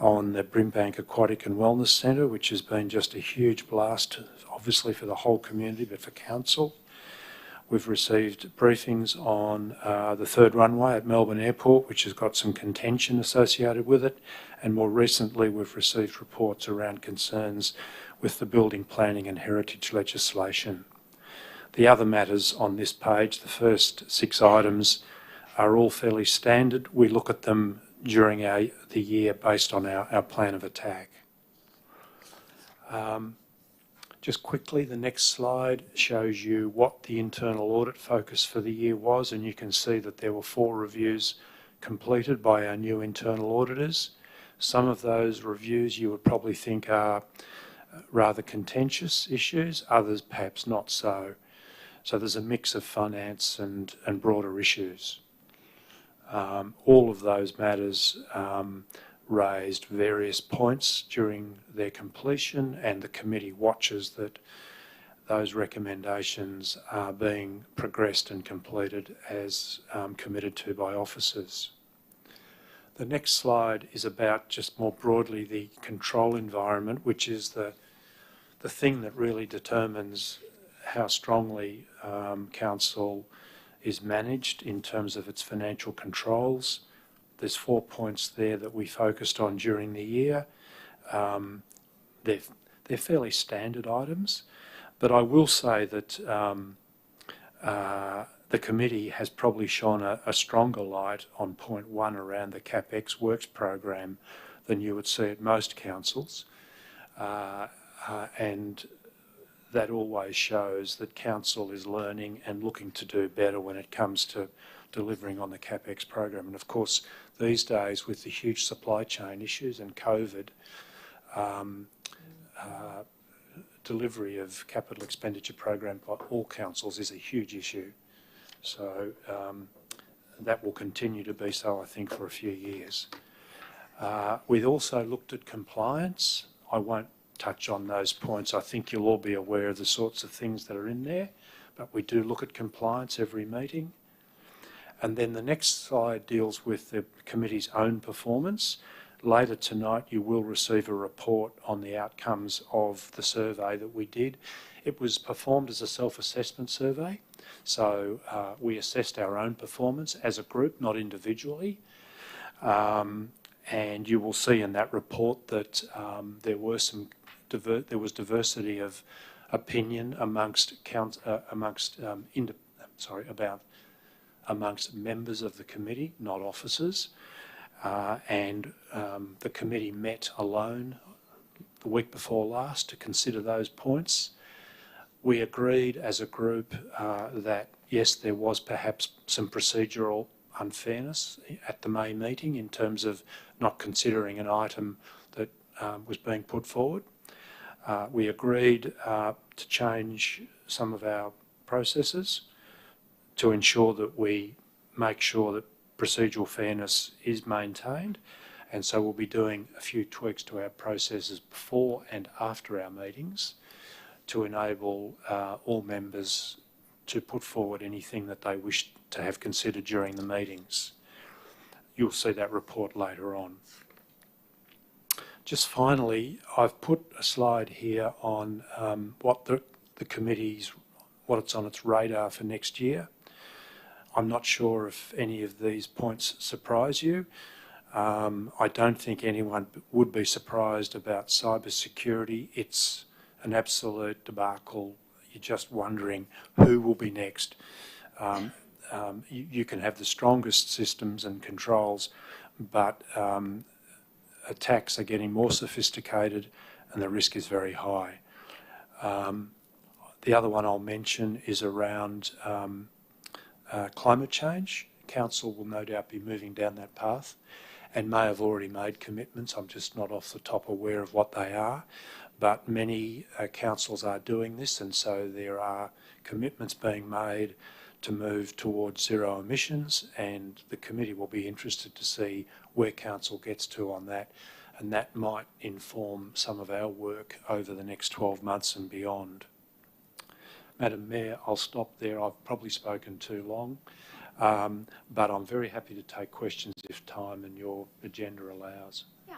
on the Brimbank Aquatic and Wellness Centre, which has been just a huge blast, obviously for the whole community, but for Council. We've received briefings on the third runway at Melbourne Airport, which has got some contention associated with it. And more recently, we've received reports around concerns with the building planning and heritage legislation. The other matters on this page, the first 6 items, are all fairly standard. We look at them during the year based on our plan of attack. Just quickly, the next slide shows you what the internal audit focus for the year was, and you can see that there were 4 reviews completed by our new internal auditors. Some of those reviews you would probably think are rather contentious issues, others perhaps not so. So there's a mix of finance and broader issues. All of those matters raised various points during their completion, and the committee watches that those recommendations are being progressed and completed as committed to by officers. The next slide is about just more broadly the control environment, which is the thing that really determines how strongly Council is managed in terms of its financial controls. There's 4 points there that we focused on during the year. They're fairly standard items, but I will say that the committee has probably shone a stronger light on point 1 around the CapEx works program than you would see at most councils. And that always shows that council is learning and looking to do better when it comes to delivering on the CapEx program. And of course, these days with the huge supply chain issues and COVID, delivery of capital expenditure program by all councils is a huge issue. So that will continue to be so, I think, for a few years. We've also looked at compliance. I won't touch on those points. I think you'll all be aware of the sorts of things that are in there, but we do look at compliance every meeting. And then the next slide deals with the committee's own performance. Later tonight, you will receive a report on the outcomes of the survey that we did. It was performed as a self-assessment survey. So we assessed our own performance as a group, not individually. And you will see in that report that there was diversity of opinion amongst members of the committee, not officers. And the committee met alone the week before last to consider those points. We agreed as a group that, yes, there was perhaps some procedural unfairness at the May meeting in terms of not considering an item that was being put forward. We agreed to change some of our processes to ensure that we make sure that procedural fairness is maintained, and so we'll be doing a few tweaks to our processes before and after our meetings to enable all members to put forward anything that they wish to have considered during the meetings. You'll see that report later on. Just finally, I've put a slide here on what the committee's, what it's on its radar for next year. I'm not sure if any of these points surprise you. I don't think anyone would be surprised about cybersecurity. It's an absolute debacle. You're just wondering who will be next. You can have the strongest systems and controls, but attacks are getting more sophisticated and the risk is very high. The other one I'll mention is around climate change. Council will no doubt be moving down that path and may have already made commitments. I'm just not off the top aware of what they are, but many councils are doing this, and so there are commitments being made to move towards zero emissions, and the committee will be interested to see where council gets to on that, and that might inform some of our work over the next 12 months and beyond. Madam Mayor, I'll stop there. I've probably spoken too long, but I'm very happy to take questions if time and your agenda allows. Yeah.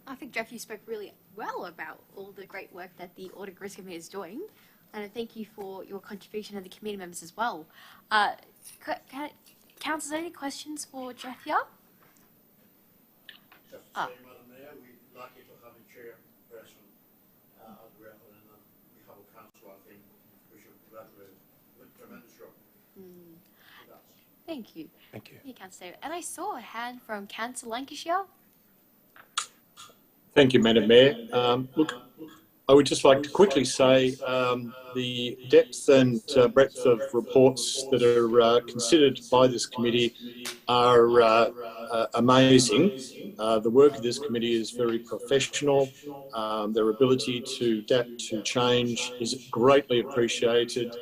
I think, Jeff, you spoke really well about all the great work that the Audit Risk Committee is doing, and I thank you for your contribution and the committee members as well. Councillors, any questions for Jeff here? Just to say, Madam Mayor, we're lucky to have a chairperson rather than we have a council. I think we should congratulate with tremendous job. Thank you. Thank you. Yeah, Councillor David. And I saw a hand from Councillor Lancashire. Thank you, Madam Mayor. Look, I would just like to quickly say the depth and breadth of reports that are considered by this committee are amazing. The work of this committee is very professional. Their ability to adapt to change is greatly appreciated.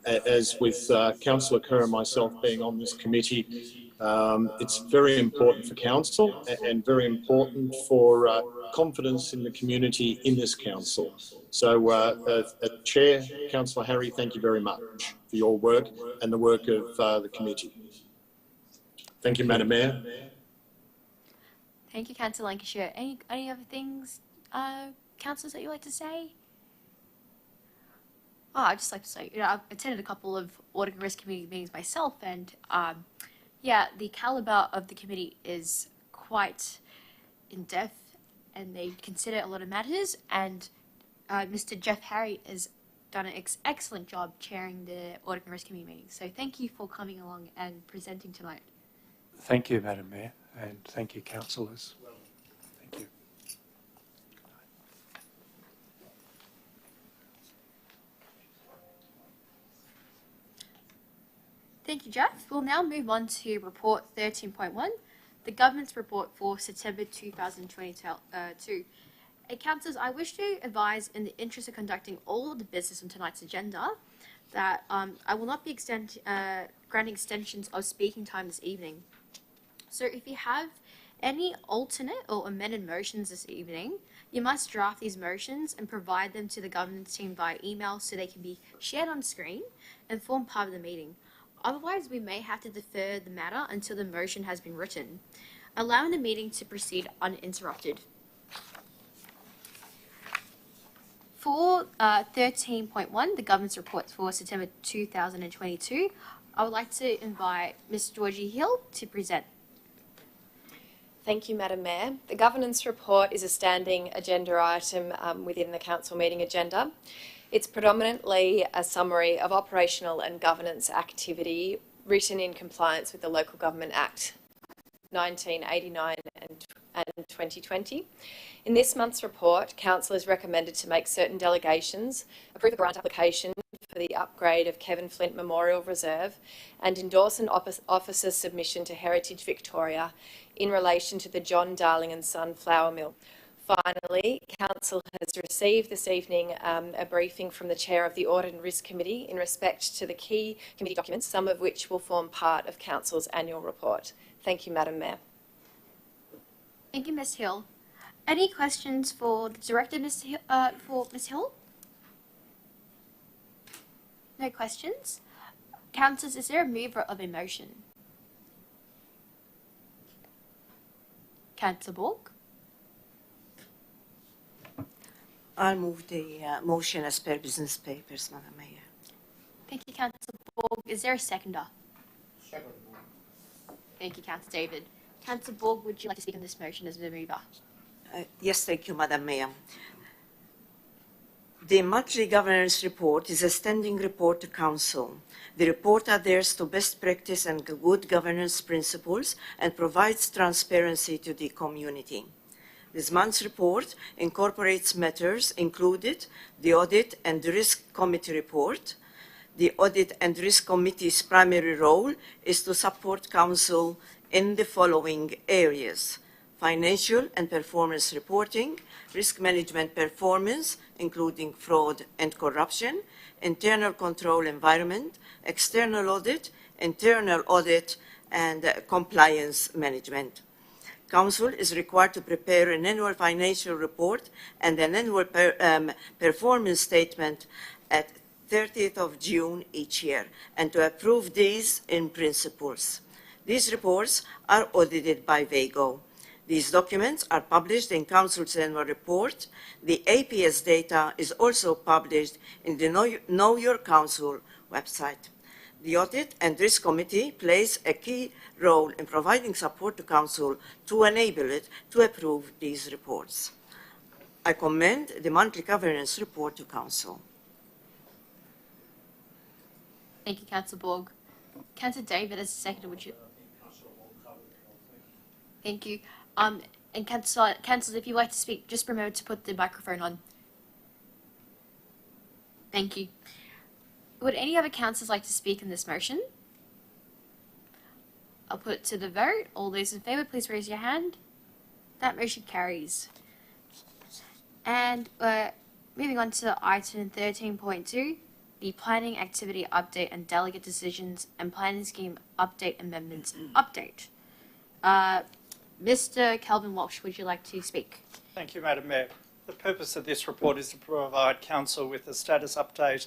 As with Councillor Kerr and myself being on this committee, it's very important for council and very important for confidence in the community in this council. So, Chair, Councillor Harry, thank you very much for your work and the work of the committee. Thank you, Madam Mayor. Thank you, Councillor Lancashire. Any other things, councillors, that you'd like to say? Oh, I'd just like to say, I've attended a couple of Audit and Risk Committee meetings myself, and yeah, the calibre of the committee is quite in-depth, and they consider a lot of matters, and Mr. Jeff Harry is done an excellent job chairing the Audit and Risk Committee meeting. So thank you for coming along and presenting tonight. Thank you, Madam Mayor, and thank you, councillors. Thank you. Thank you, Jeff. We'll now move on to Report 13.1, the Government's Report for September 2022. Councillors, I wish to advise, in the interest of conducting all of the business on tonight's agenda, that I will not be granting extensions of speaking time this evening. So if you have any alternate or amended motions this evening, you must draft these motions and provide them to the governance team via email so they can be shared on screen and form part of the meeting. Otherwise, we may have to defer the matter until the motion has been written, allowing the meeting to proceed uninterrupted. For 13.1, the Government's Report for September 2022, I would like to invite Ms. Georgie Hill to present. Thank you, Madam Mayor. The Governance Report is a standing agenda item within the Council meeting agenda. It's predominantly a summary of operational and governance activity written in compliance with the Local Government Act 1989 and 2020. In this month's report, Council is recommended to make certain delegations, approve a grant application for the upgrade of Kevin Flint Memorial Reserve, and endorse an officer's submission to Heritage Victoria in relation to the John Darling and Son flour mill. Finally, Council has received this evening a briefing from the Chair of the Audit and Risk Committee in respect to the key committee documents, some of which will form part of Council's annual report. Thank you, Madam Mayor. Thank you, Ms. Hill. Any questions for the Director, Ms. Hill? No questions. Councillors, is there a mover of a motion? Councillor Borg? I'll move the motion as per business papers, Madam Mayor. Thank you, Councillor Borg. Is there a seconder? Second. Thank you, Councillor David. Councillor Borg, would you like to speak on this motion as the mover? Yes, thank you, Madam Mayor. The monthly governance report is a standing report to Council. The report adheres to best practice and good governance principles and provides transparency to the community. This month's report incorporates matters included the Audit and Risk Committee report. The Audit and Risk Committee's primary role is to support Council in the following areas: financial and performance reporting, risk management performance, including fraud and corruption, internal control environment, external audit, internal audit, and compliance management. Council is required to prepare an annual financial report and an annual performance statement at 30th of June each year, and to approve these in principles. These reports are audited by VAGO. These documents are published in Council's annual report. The APS data is also published in the Know Your Council website. The Audit and Risk Committee plays a key role in providing support to Council to enable it to approve these reports. I commend the monthly governance report to Council. Thank you, Councillor Borg. Councillor David, as a seconder, would you? Thank you. And councillors, if you'd like to speak, just remember to put the microphone on. Thank you. Would any other councillors like to speak in this motion? I'll put it to the vote. All those in favour, please raise your hand. That motion carries. And moving on to item 13.2, the Planning Activity Update and Delegate Decisions and Planning Scheme Update Amendments Update. Mr. Kelvin Walsh, would you like to speak? Thank you, Madam Mayor. The purpose of this report is to provide Council with a status update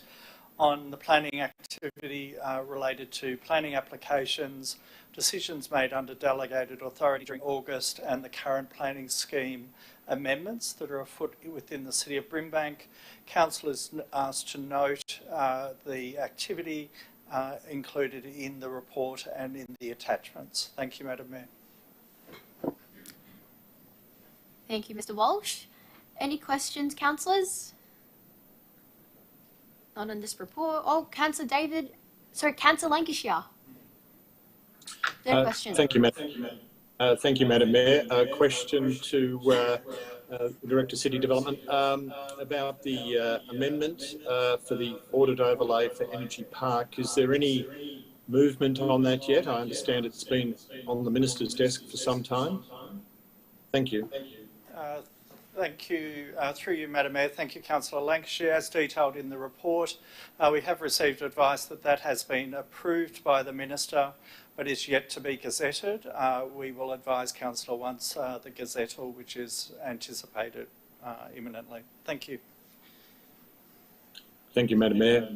on the planning activity related to planning applications, decisions made under delegated authority during August, and the current planning scheme amendments that are afoot within the City of Brimbank. Council is asked to note the activity included in the report and in the attachments. Thank you, Madam Mayor. Thank you, Mr. Walsh. Any questions, councillors? Not on this report. Oh, Councillor Councillor Lancashire. No question. Thank you, Madam Mayor. A question to Director City Development about the amendment for the audit overlay for Energy Park. Is there any movement on that yet? I understand it's been on the Minister's desk for some time. Thank you. Thank you. Through you, Madam Mayor, thank you, Councillor Lancashire. As detailed in the report, we have received advice that that has been approved by the Minister, but is yet to be gazetted. We will advise Councillor once the gazettal, which is anticipated imminently. Thank you. Thank you, Madam Mayor.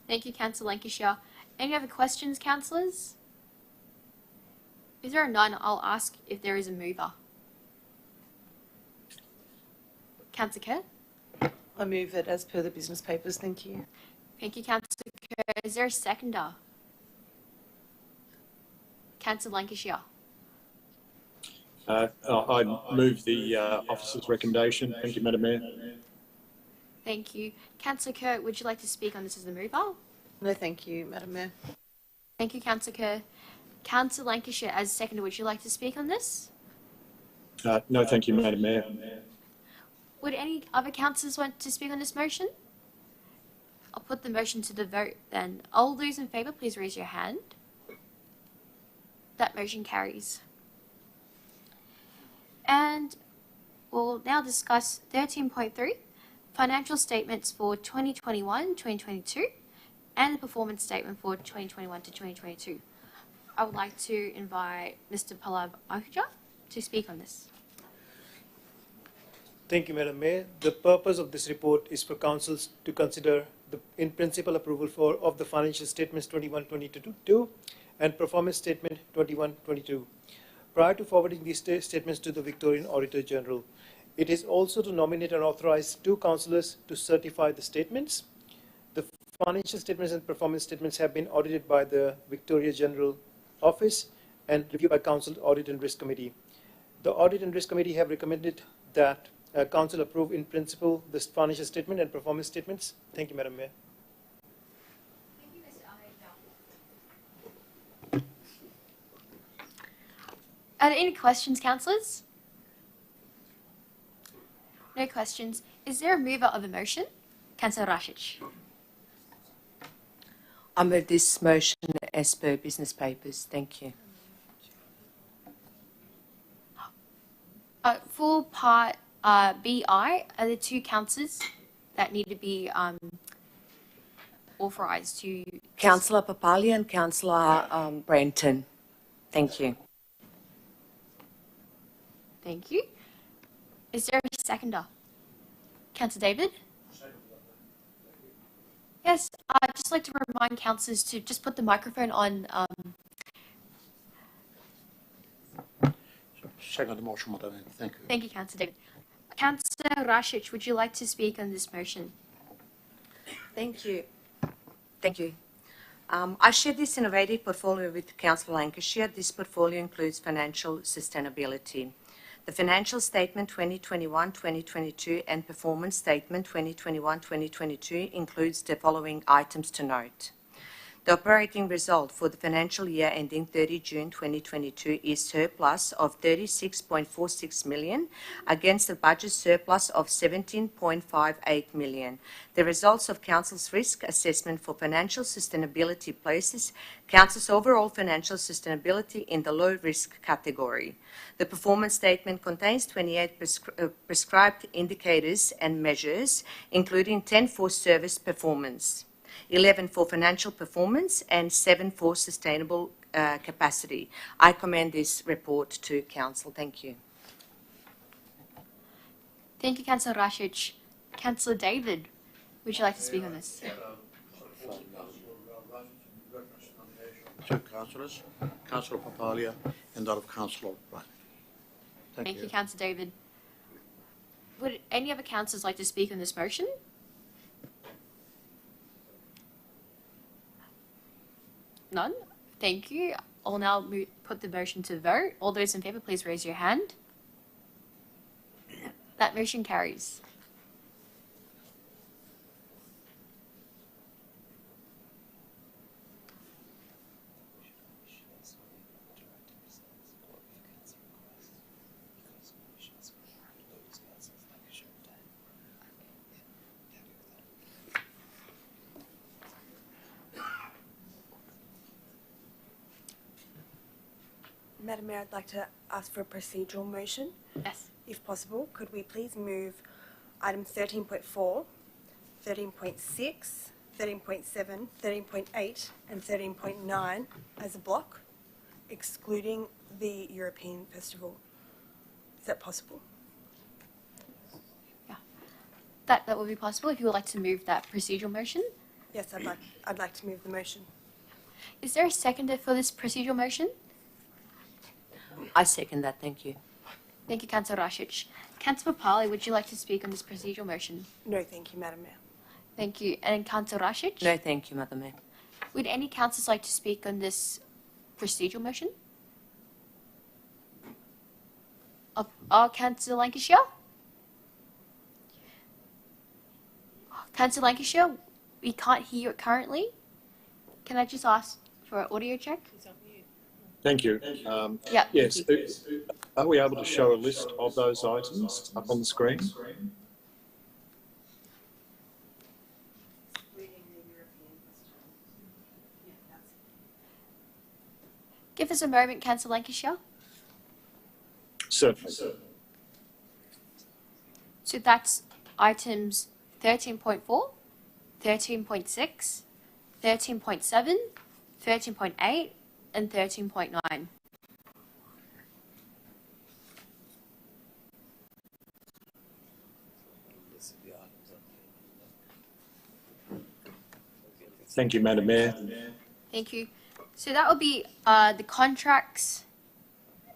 Thank you, Councillor Lancashire. Any other questions, councillors? If there are none, I'll ask if there is a mover. Councillor Kerr? I move it as per the business papers. Thank you. Thank you, Councillor Kerr. Is there a seconder? Councillor Lancashire? I move the officer's recommendation. Thank you, Madam Mayor. Thank you. Councillor Kerr, would you like to speak on this as a mover? No, thank you, Madam Mayor. Thank you, Councillor Kerr. Councillor Lancashire, as seconder, would you like to speak on this? No, thank you, Madam Mayor. Would any other councillors want to speak on this motion? I'll put the motion to the vote then. All those in favour, please raise your hand. That motion carries. And we'll now discuss 13.3, financial statements for 2021-2022 and the performance statement for 2021 to 2022. I would like to invite Mr. Palab Ahuja to speak on this. Thank you, Madam Mayor. The purpose of this report is for councils to consider the in-principle approval of the financial statements 21-22 and performance statement 21-22. Prior to forwarding these statements to the Victorian Auditor General, it is also to nominate and authorize 2 councillors to certify the statements. The financial statements and performance statements have been audited by the Victoria General Office and reviewed by Council Audit and Risk Committee. The Audit and Risk Committee have recommended that Council approve in principle this financial statement and performance statements. Thank you, Madam Mayor. Thank you, Mr. Ahuja. Are there any questions, councillors? No questions. Is there a mover of the motion? Councillor Rasic. I move this motion as per business papers. Thank you. For part BI, are there 2 councillors that need to be authorised to... Councillor Papalia and Councillor Brenton. Thank you. Thank you. Is there a seconder? Councillor David? Yes, I'd just like to remind councillors to just put the microphone on. Second motion, Madam Mayor. Thank you. Thank you, Councillor David. Councillor Rasic, would you like to speak on this motion? Thank you. Thank you. I share this innovative portfolio with Councillor Lancashire. This portfolio includes financial sustainability. The financial statement 2021-2022 and performance statement 2021-2022 includes the following items to note. The operating result for the financial year ending 30 June 2022 is surplus of 36.46 million against a budget surplus of 17.58 million. The results of Council's risk assessment for financial sustainability places Council's overall financial sustainability in the low risk category. The performance statement contains 28 prescribed indicators and measures, including 10 for service performance, 11 for financial performance, and 7 for sustainable capacity. I commend this report to Council. Thank you. Thank you, Councillor Rasic. Councillor David, would you like to speak on this? Two councillors, Councillor Papalia and that of Councillor Wright. Thank you, Councillor David. Would any other councillors like to speak on this motion? None? Thank you. I'll now put the motion to vote. All those in favour, please raise your hand. That motion carries. Madam Mayor, I'd like to ask for a procedural motion. Yes. If possible, could we please move items 13.4, 13.6, 13.7, 13.8 and 13.9 as a block, excluding the European Festival? Is that possible? Yeah. That would be possible if you would like to move that procedural motion. Yes, I'd like to move the motion. Is there a seconder for this procedural motion? I second that, thank you. Thank you, Councillor Rasic. Councillor Papali, would you like to speak on this procedural motion? No, thank you, Madam Mayor. Thank you. And Councillor Rasic? No, thank you, Madam Mayor. Would any councillors like to speak on this procedural motion? Councillor Lancashire? Councillor Lancashire, we can't hear it currently. Can I just ask for an audio check? Thank you. Yeah. Yes. Are we able to show a list of those items up on the screen? Give us a moment, Councillor Lancashire. Certainly. So that's items 13.4, 13.6, 13.7, 13.8 and 13.9. Thank you, Madam Mayor. Thank you. So that would be the contracts,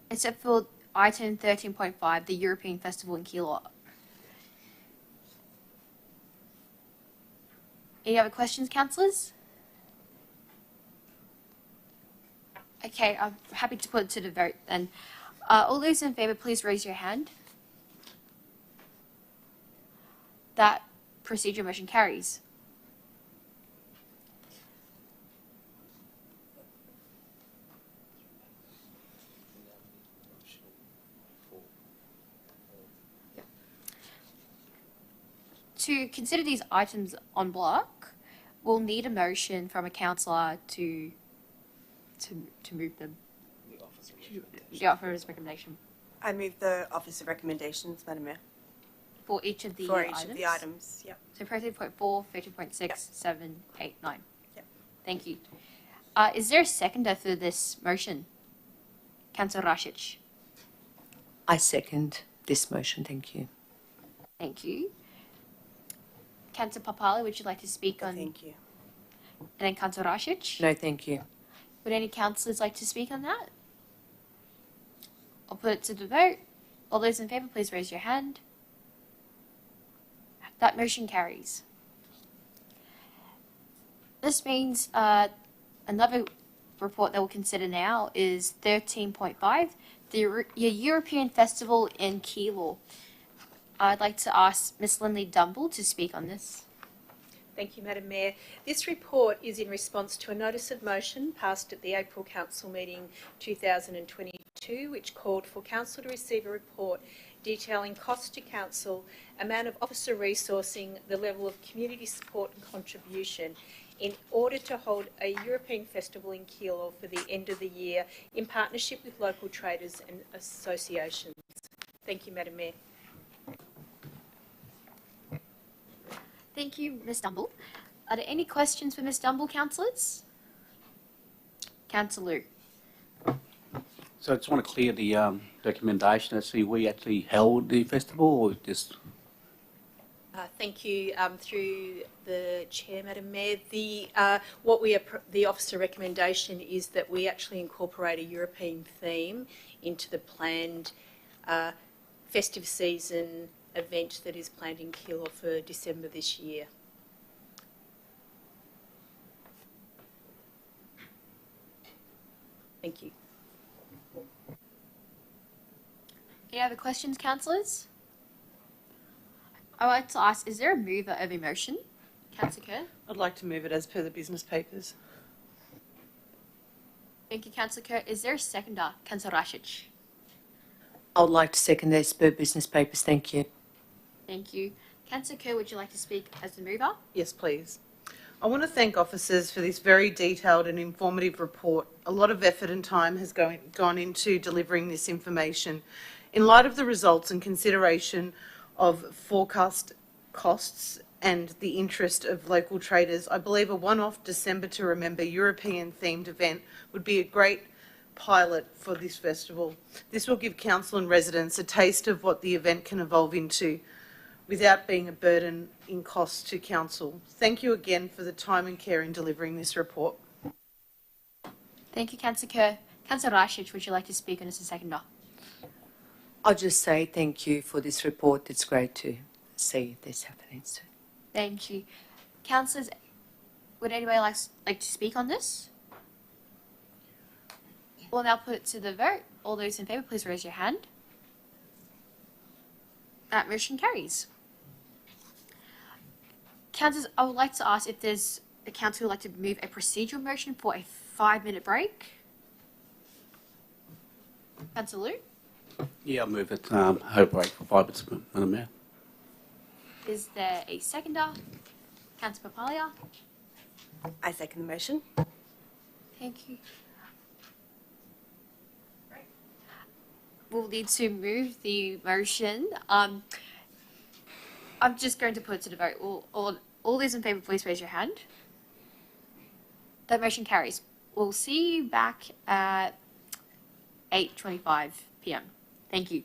except for item 13.5, the European Festival in Keilor. Any other questions, councillors? Okay, I'm happy to put it to the vote then. All those in favour, please raise your hand. That procedure motion carries. To consider these items en bloc, we'll need a motion from a councillor to move them. The officer's recommendation. I move the Office of Recommendations, Madam Mayor. For each of the For items? each of the items, yep. So 13.4, 13.6, 7, 8, 9. Yep. Thank you. Is there a seconder for this motion? Councillor Rasic. I second this motion, thank you. Thank you. Councillor Papali, would you like to speak on? Thank you. And then Councillor Rasic? No, thank you. Would any councillors like to speak on that? I'll put it to the vote. All those in favour, please raise your hand. That motion carries. This means another report that we'll consider now is 13.5, the European Festival in Keilor. I'd like to ask Ms. Lindley Dumble to speak on this. Thank you, Madam Mayor. This report is in response to a notice of motion passed at the April Council meeting 2022, which called for Council to receive a report detailing costs to Council, amount of officer resourcing, the level of community support and contribution in order to hold a European Festival in Keilor for the end of the year in partnership with local traders and associations. Thank you, Madam Mayor. Thank you, Ms. Dumble. Are there any questions for Ms. Dumble, councillors? Councillor Liu. So I just want to clear the recommendation. Actually, we actually held the festival, or just? Thank you. Through the chair, Madam Mayor, the officer recommendation is that we actually incorporate a European theme into the planned festive season event that is planned in Keilor for December this year. Thank you. Any other questions, councillors? I would like to ask, is there a mover of a motion? Councillor Kerr? I'd like to move it as per the business papers. Thank you, Councillor Kerr. Is there a seconder? Councillor Rasic. I would like to second this per business papers, thank you. Thank you. Councillor Kerr, would you like to speak as the mover? Yes, please. I want to thank officers for this very detailed and informative report. A lot of effort and time has gone into delivering this information. In light of the results and consideration of forecast costs and the interest of local traders, I believe a one-off December to Remember European-themed event would be a great pilot for this festival. This will give council and residents a taste of what the event can evolve into without being a burden in costs to council. Thank you again for the time and care in delivering this report. Thank you, Councillor Kerr. Councillor Rajcic, would you like to speak on this a second? I'll just say thank you for this report. It's great to see this happening soon. Thank you. Councillors, would anybody like to speak on this? We'll now put it to the vote. All those in favour, please raise your hand. That motion carries. Councillors, I would like to ask if there's a council who would like to move a procedural motion for a 5-minute break. Councillor Liu? Yeah, I'll move it. Hold break for 5 minutes, Madam Mayor. Is there a seconder? Councillor Papalia? I second the motion. Thank you. We'll need to move the motion. I'm just going to put it to the vote. All those in favour, please raise your hand. That motion carries. We'll see you back at 8:25 p.m. Thank you.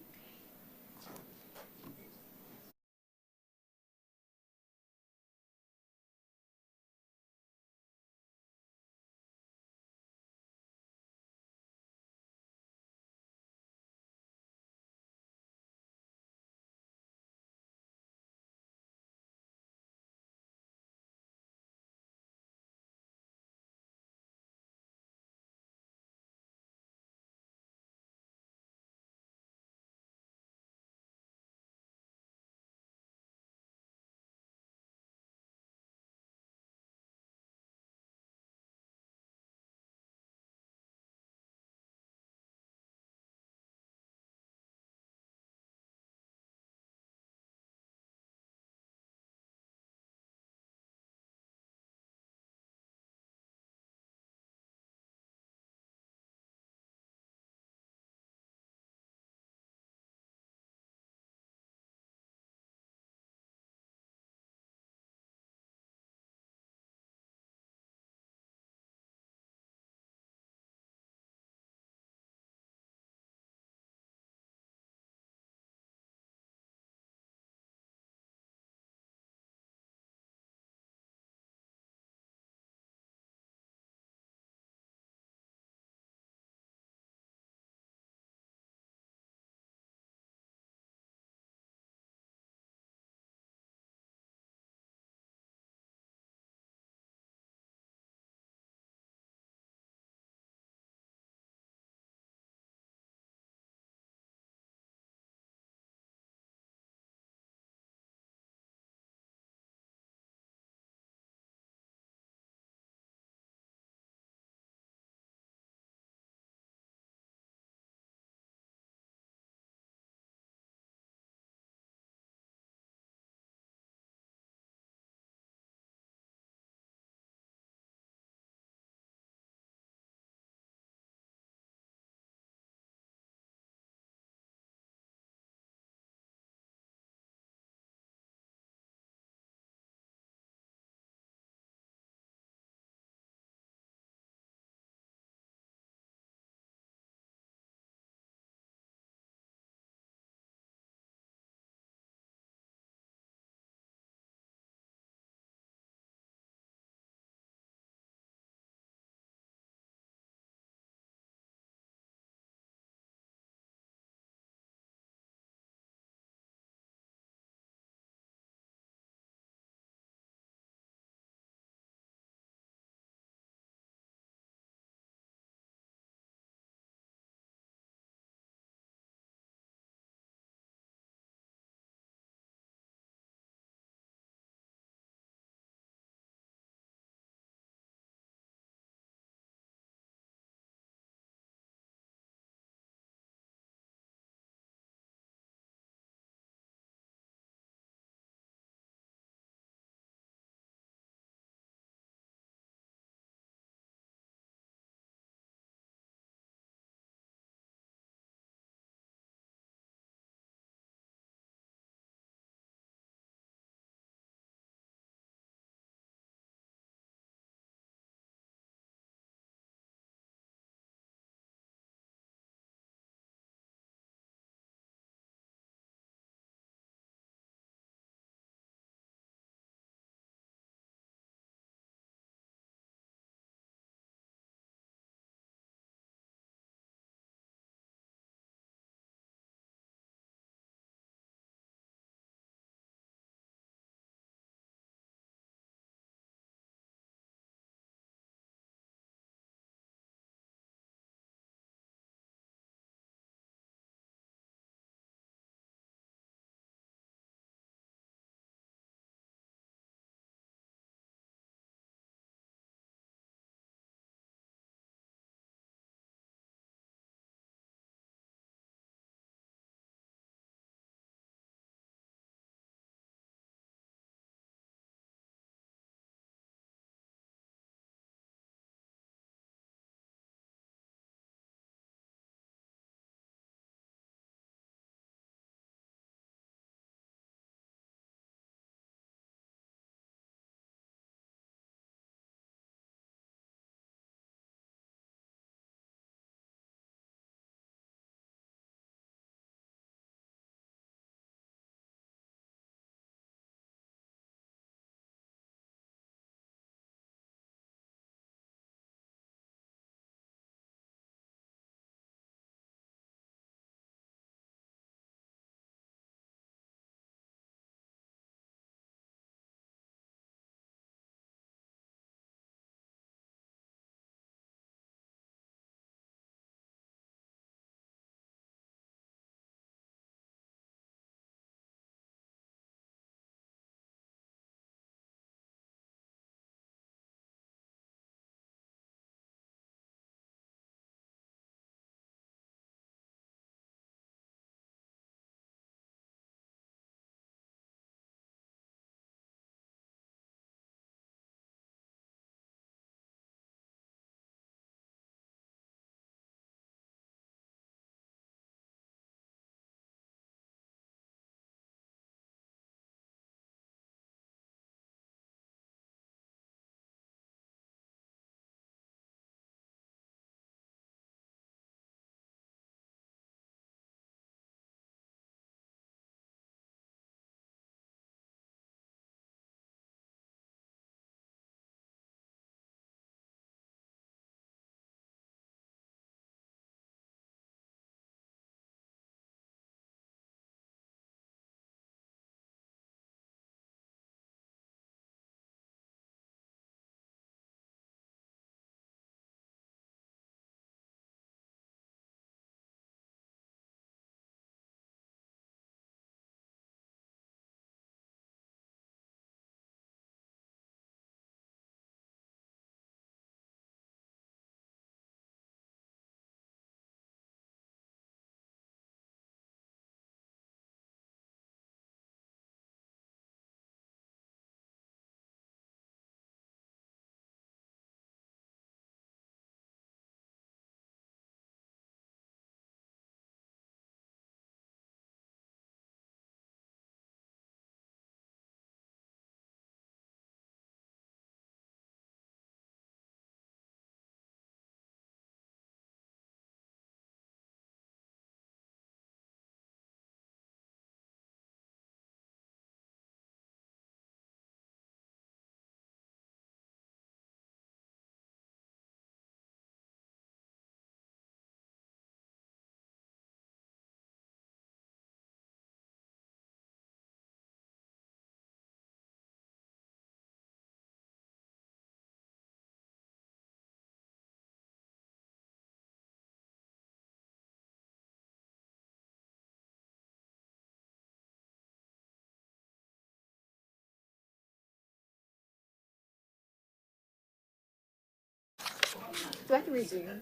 Do I have to resume?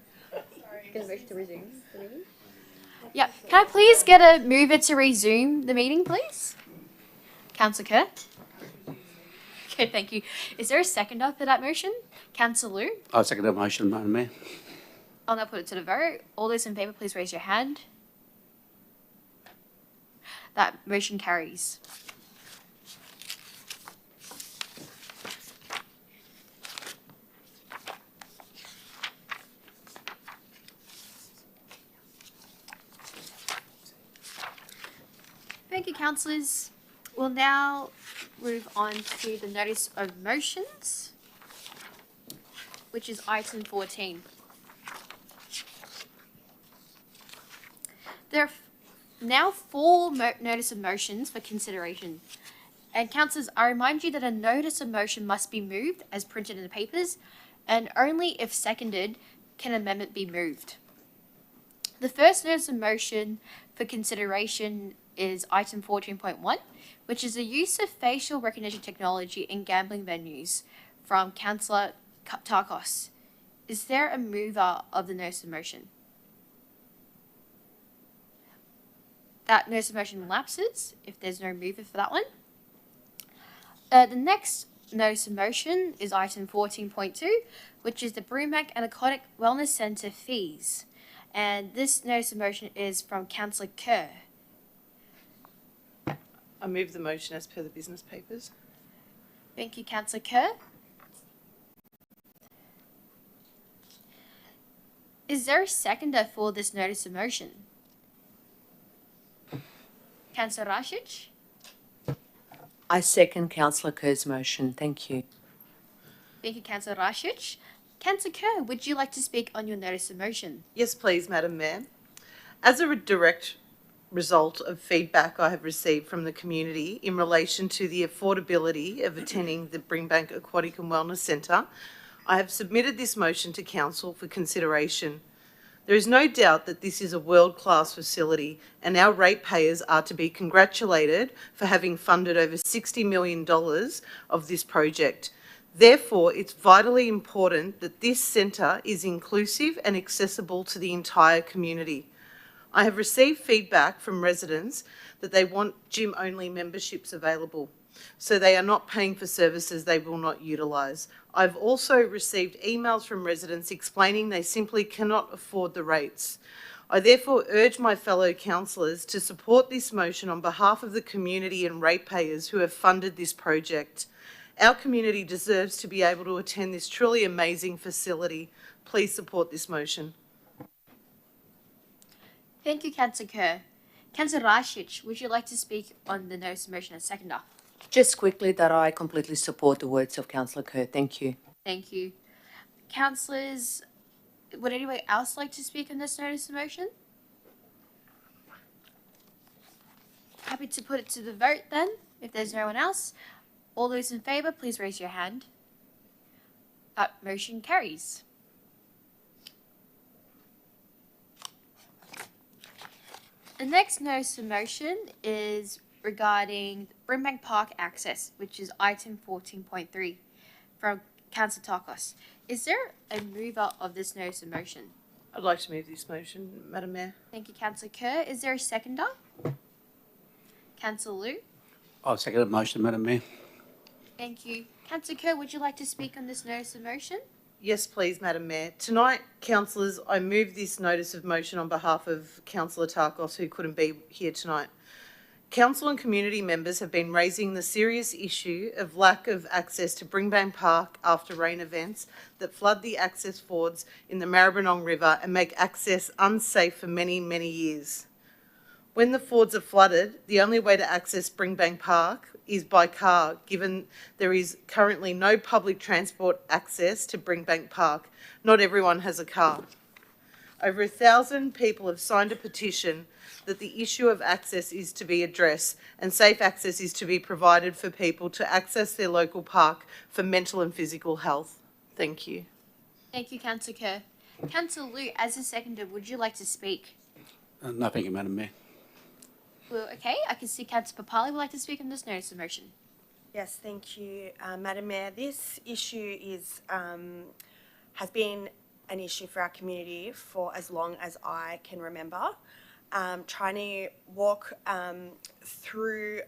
Get a motion to resume the meeting? Yeah. Can I please get a mover to resume the meeting, please? Councillor Kerr? Okay, thank you. Is there a seconder for that motion? Councillor Liu? I second that motion, Madam Mayor. I'll now put it to the vote. All those in favour, please raise your hand. That motion carries. Thank you, councillors. We'll now move on to the notice of motions, which is item 14. There are now 4 notice of motions for consideration. And councillors, I remind you that a notice of motion must be moved as printed in the papers, and only if seconded can an amendment be moved. The first notice of motion for consideration is item 14.1, which is the use of facial recognition technology in gambling venues, from Councillor Tarkos. Is there a mover of the notice of motion? That notice of motion lapses if there's no mover for that one. The next notice of motion is item 14.2, which is the Brimbank and Aquatic Wellness Centre fees. And this notice of motion is from Councillor Kerr. I move the motion as per the business papers. Thank you, Councillor Kerr. Is there a seconder for this notice of motion? Councillor Rasic? I second Councillor Kerr's motion. Thank you. Thank you, Councillor Rasic. Councillor Kerr, would you like to speak on your notice of motion? Yes, please, Madam Mayor. As a direct result of feedback I have received from the community in relation to the affordability of attending the Brimbank Aquatic and Wellness Centre, I have submitted this motion to Council for consideration. There is no doubt that this is a world-class facility, and our ratepayers are to be congratulated for having funded over $60 million of this project. Therefore, it's vitally important that this centre is inclusive and accessible to the entire community. I have received feedback from residents that they want gym-only memberships available, so they are not paying for services they will not utilise. I've also received emails from residents explaining they simply cannot afford the rates. I therefore urge my fellow councillors to support this motion on behalf of the community and ratepayers who have funded this project. Our community deserves to be able to attend this truly amazing facility. Please support this motion. Thank you, Councillor Kerr. Councillor Rasic, would you like to speak on the notice of motion as seconder? Just quickly that I completely support the words of Councillor Kerr. Thank you. Thank you. Councillors, would anyone else like to speak on this notice of motion? Happy to put it to the vote then, if there's no one else. All those in favour, please raise your hand. That motion carries. The next notice of motion is regarding Brimbank Park access, which is item 14.3 from Councillor Tarkos. Is there a mover of this notice of motion? I'd like to move this motion, Madam Mayor. Thank you, Councillor Kerr. Is there a seconder? Councillor Liu? I second that motion, Madam Mayor. Thank you. Councillor Kerr, would you like to speak on this notice of motion? Yes, please, Madam Mayor. Tonight, councillors, I move this notice of motion on behalf of Councillor Tarkos, who couldn't be here tonight. Council and community members have been raising the serious issue of lack of access to Brimbank Park after rain events that flood the access fords in the Maribyrnong River and make access unsafe for many, many years. When the fords are flooded, the only way to access Brimbank Park is by car, given there is currently no public transport access to Brimbank Park. Not everyone has a car. Over 1,000 people have signed a petition that the issue of access is to be addressed and safe access is to be provided for people to access their local park for mental and physical health. Thank you. Thank you, Councillor Kerr. Councillor Liu, as a seconder, would you like to speak? No, thank you, Madam Mayor. Well, okay, I can see Councillor Papali would like to speak on this notice of motion. Yes, thank you, Madam Mayor. This issue is has been an issue for our community for as long as I can remember. Trying to walk through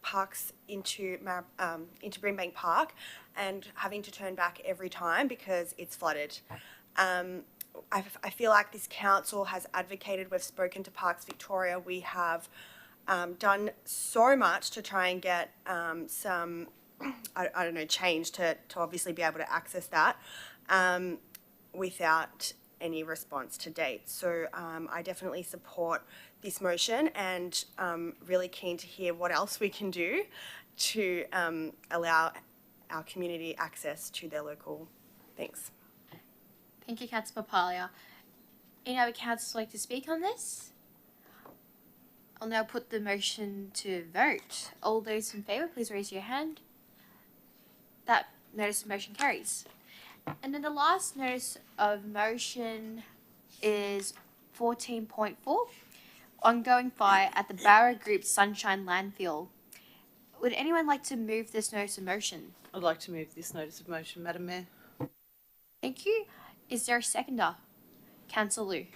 parks into Brimbank Park and having to turn back every time because it's flooded. I feel like this council has advocated, we've spoken to Parks Victoria, we have done so much to try and get some, I don't know, change to obviously be able to access that without any response to date. So I definitely support this motion and really keen to hear what else we can do to allow our community access to their local things. Thank you, Councillor Papalia. Any other councillors like to speak on this? I'll now put the motion to vote. All those in favour, please raise your hand. That notice of motion carries. And then the last notice of motion is 14.4, ongoing fire at the Barrow Group Sunshine Landfill. Would anyone like to move this notice of motion? I'd like to move this notice of motion, Madam Mayor. Thank you. Is there a seconder? Councillor Liu.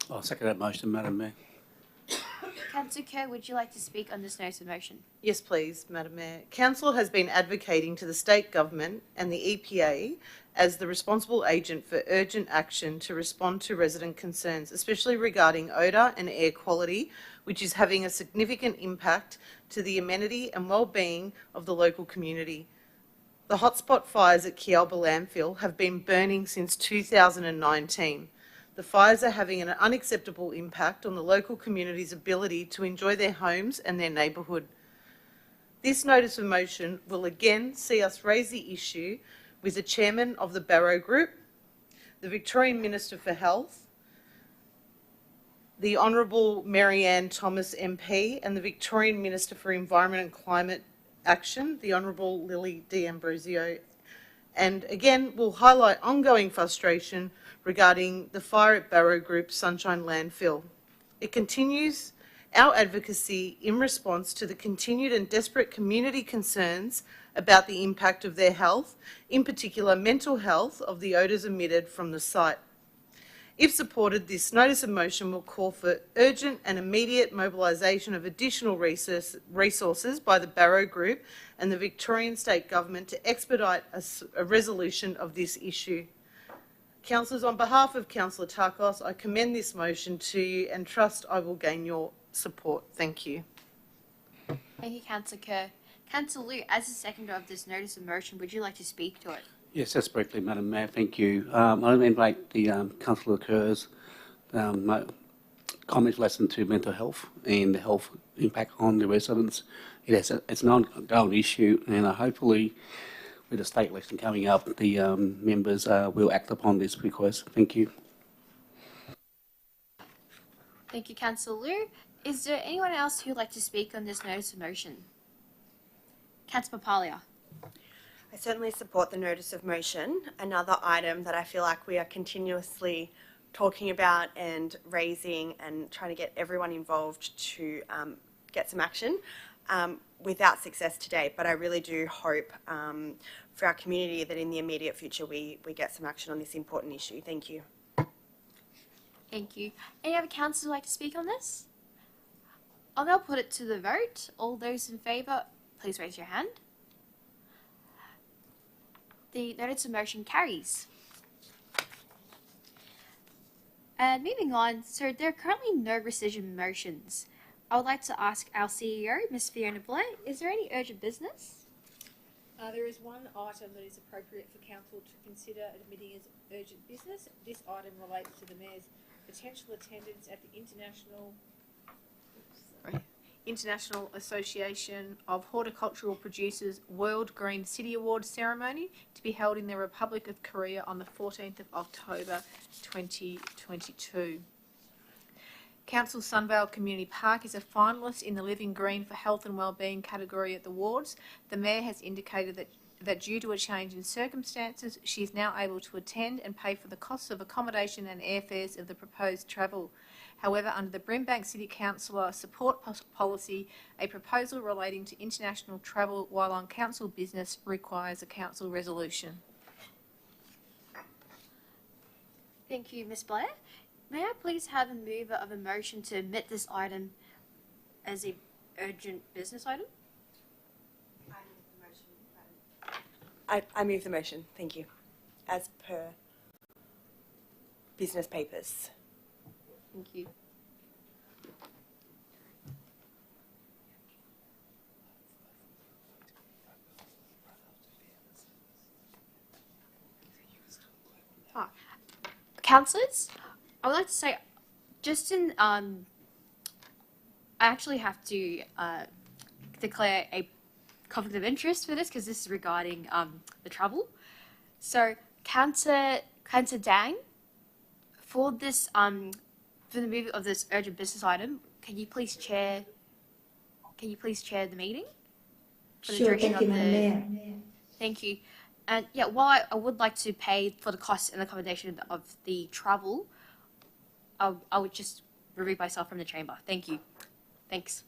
I'll second that motion, Madam Mayor. Councillor Kerr, would you like to speak on this notice of motion? Yes, please, Madam Mayor. Council has been advocating to the state government and the EPA as the responsible agent for urgent action to respond to resident concerns, especially regarding odour and air quality, which is having a significant impact to the amenity and well-being of the local community. The hotspot fires at Kialba landfill have been burning since 2019. The fires are having an unacceptable impact on the local community's ability to enjoy their homes and their neighbourhood. This notice of motion will again see us raise the issue with the chairman of the Barrow Group, the Victorian Minister for Health, the Honourable Marianne Thomas MP, and the Victorian Minister for Environment and Climate Action, the Honourable Lily D'Ambrosio. And again, we'll highlight ongoing frustration regarding the fire at Barrow Group Sunshine Landfill. It continues our advocacy in response to the continued and desperate community concerns about the impact of their health, in particular mental health, of the odours emitted from the site. If supported, this notice of motion will call for urgent and immediate mobilisation of additional resources by the Barrow Group and the Victorian State Government to expedite a resolution of this issue. Councillors, on behalf of Councillor Tarkos, I commend this motion to you and trust I will gain your support. Thank you. Thank you, Councillor Kerr. Councillor Liu, as the seconder of this notice of motion, would you like to speak to it? Yes, that's briefly, Madam Mayor. Thank you. I invite the Councillor Kerr's comments relation to mental health and the health impact on the residents. It's an ongoing issue, and hopefully, with the state election coming up, the members will act upon this request. Thank you. Thank you, Councillor Liu. Is there anyone else who would like to speak on this notice of motion? Councillor Papalia. I certainly support the notice of motion. Another item that I feel like we are continuously talking about and raising and trying to get everyone involved to get some action without success to date. But I really do hope for our community that in the immediate future we get some action on this important issue. Thank you. Thank you. Any other councillors who would like to speak on this? I'll now put it to the vote. All those in favour, please raise your hand. The notice of motion carries. And moving on, so there are currently no rescission motions. I would like to ask our CEO, Ms. Fiona Blair, is there any urgent business? There is one item that is appropriate for Council to consider admitting as urgent business. This item relates to the Mayor's potential attendance at the International Association of Horticultural Producers World Green City Awards ceremony to be held in the Republic of Korea on the 14th of October 2022. Council Sunvale Community Park is a finalist in the Living Green for Health and Wellbeing category at the awards. The Mayor has indicated that due to a change in circumstances, she is now able to attend and pay for the costs of accommodation and airfares of the proposed travel. However, under the Brimbank City Councillor support policy, a proposal relating to international travel while on council business requires a council resolution. Thank you, Ms. Blair. May I please have a mover of a motion to admit this item as a urgent business item? I move the motion, thank you, as per business papers. Thank you. Councillors, I would like to say, just in, I actually have to declare a conflict of interest for this because this is regarding the travel. So, Councillor Dang, for this for the move of this urgent business item, can you please chair the meeting? For the Sure, direction thank you, of Madam Mayor. Thank you. And yeah, while I would like to pay for the cost and accommodation of the travel, I would just remove myself from the chamber. Thank you. Thanks.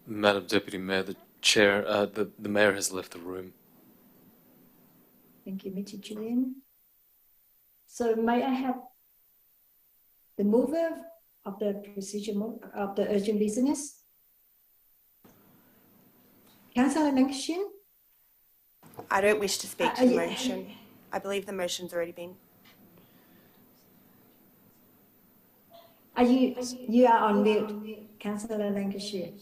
Madam Deputy Mayor, the chair, the mayor has left the room. Thank you, Mr. Julian. So may I have the mover of the procedure of the urgent business? Councillor Lancashire? I don't wish to speak to the motion. I believe the motion's already been. You are on mute, Councillor Lancashire.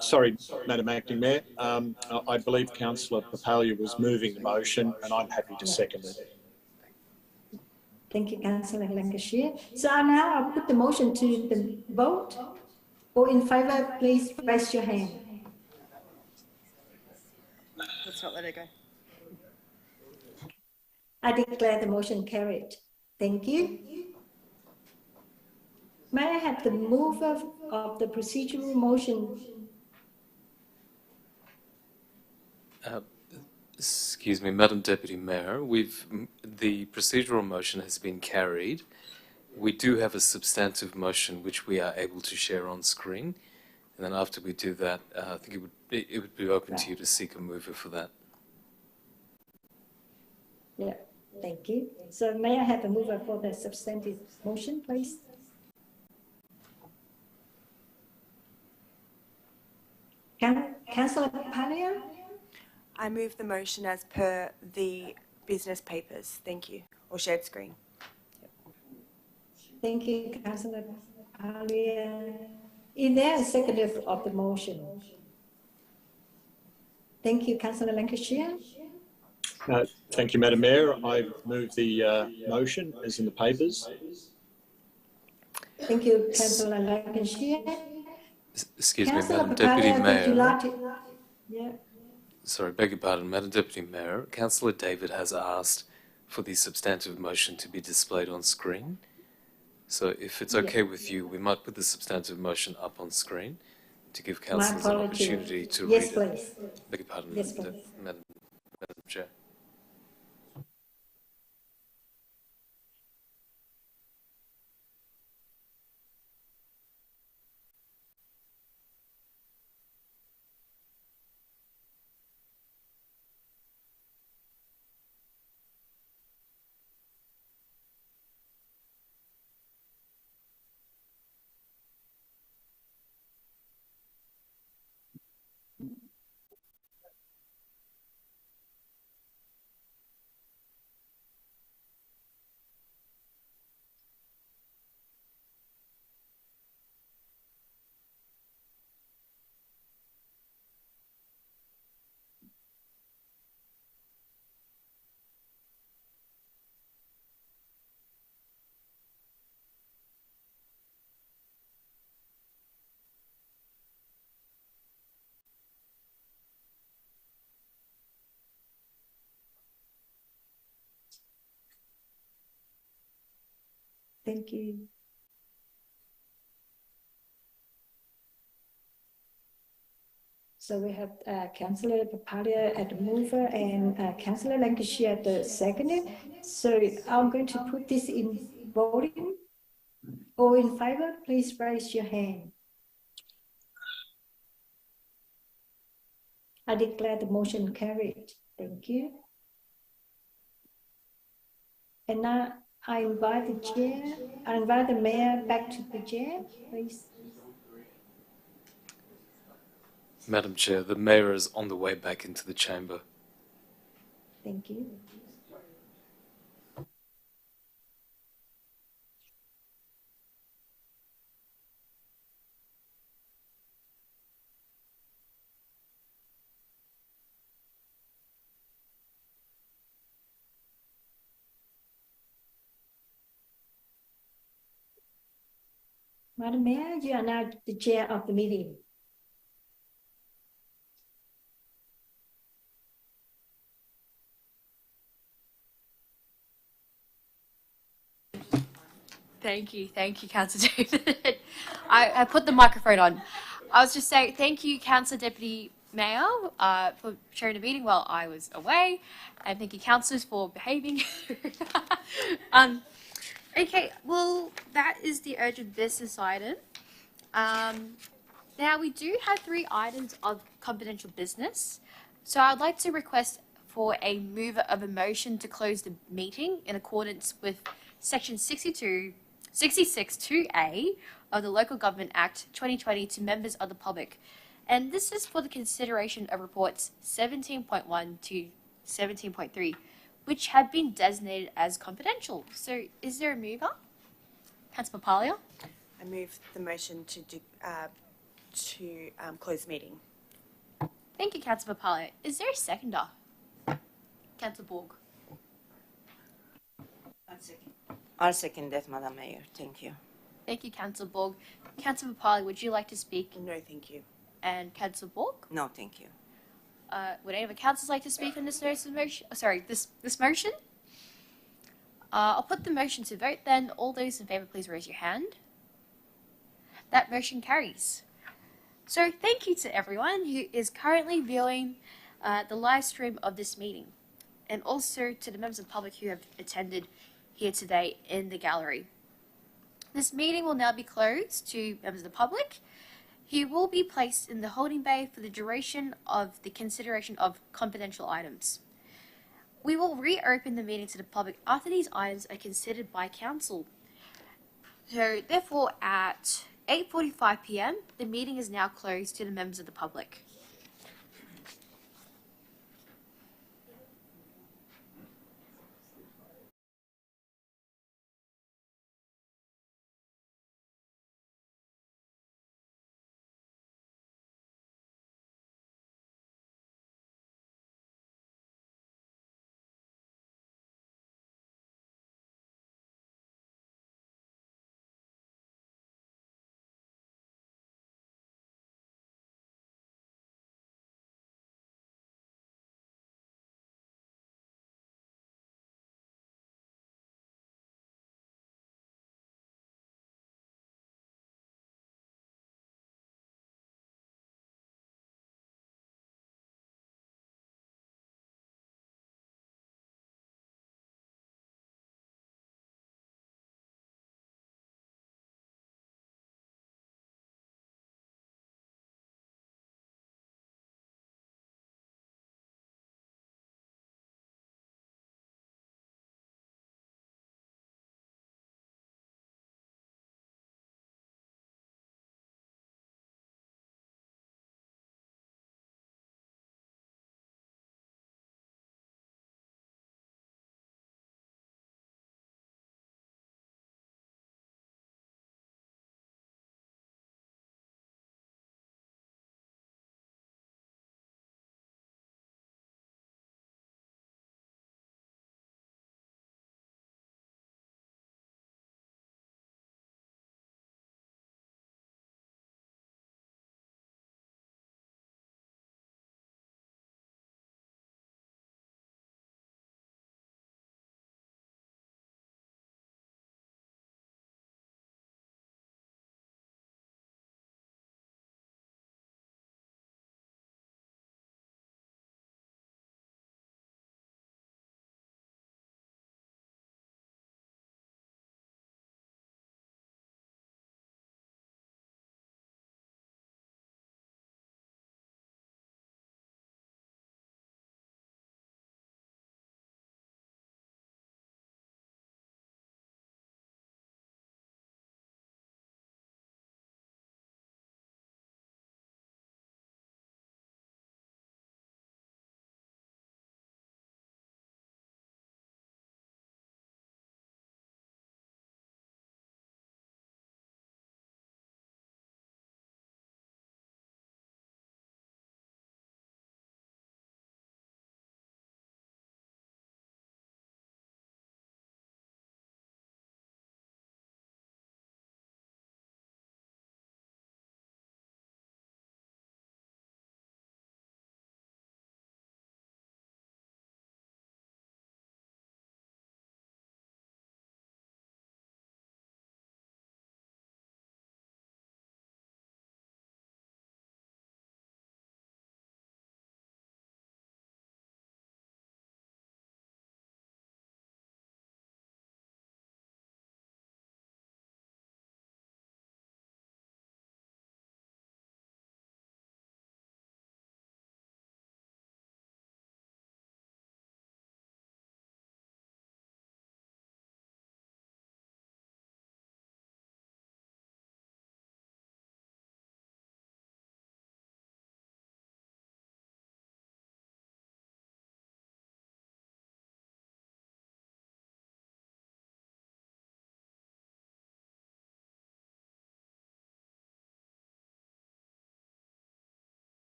Sorry, Madam Acting Mayor. I believe Councillor Papalia was moving the motion and I'm happy to second it. Thank you, Councillor Lancashire. So now I'll put the motion to the vote. All in favour, please raise your hand. Let's not let it go. I declare the motion carried. Thank you. May I have the mover of the procedural motion? Excuse me, Madam Deputy Mayor, the procedural motion has been carried. We do have a substantive motion which we are able to share on screen, and then after we do that, I think it would be open to you to seek a mover for that. Yeah, thank you. So may I have a mover for the substantive motion, please? Councillor Papalia? I move the motion as per the business papers. Thank you. Or shared screen. Thank you, Councillor Papalia. Is there a seconder of the motion? Thank you, Councillor Lancashire. Thank you, Madam Mayor. I move the motion as in the papers. Thank you, Councillor Lancashire. Excuse me, Councillor Madam Deputy Papalia, would you Mayor. like to? Yeah. Sorry, beg your pardon, Madam Deputy Mayor. Councillor David has asked for the substantive motion to be displayed on screen. So if it's okay with you, we might put the substantive motion up on screen to give councillors an opportunity to read it. Please. Beg your pardon, Yes, Madam, please. Madam Chair. Thank you. So we have Councillor Papalia at the mover and Councillor Lancashire at the seconder. So I'm going to put this in voting. All in favour, please raise your hand. I declare the motion carried. Thank you. And now I invite the chair, I invite the mayor back to the chair, please. Madam Chair, the Mayor is on the way back into the chamber. Thank you. Madam Mayor, you are now the chair of the meeting. Thank you, Councillor David. I put the microphone on. I was just saying thank you, Councillor Deputy Mayor, for chairing the meeting while I was away, and thank you, councillors, for behaving. Okay, well, that is the urgent business item. Now, we do have 3 items of confidential business, so I'd like to request for a mover of a motion to close the meeting in accordance with Section 66(2)(a) of the Local Government Act 2020 to members of the public. And this is for the consideration of reports 17.1 to 17.3, which have been designated as confidential. So is there a mover? Councillor Papalia? I move the motion to close the meeting. Thank you, Councillor Papalia. Is there a seconder? Councillor Borg. I'll second that, Madam Mayor. Thank you. Thank you, Councillor Borg. Councillor Papalia, would you like to speak? No, thank you. And Councillor Borg? No, thank you. Would any of the councillors like to speak on this notice of motion? This motion? I'll put the motion to vote then. All those in favour, please raise your hand. That motion carries. So thank you to everyone who is currently viewing the live stream of this meeting, and also to the members of the public who have attended here today in the gallery. This meeting will now be closed to members of the public. He will be placed in the holding bay for the duration of the consideration of confidential items. We will reopen the meeting to the public after these items are considered by council. So therefore at 8:45 p.m, the meeting is now closed to the members of the public.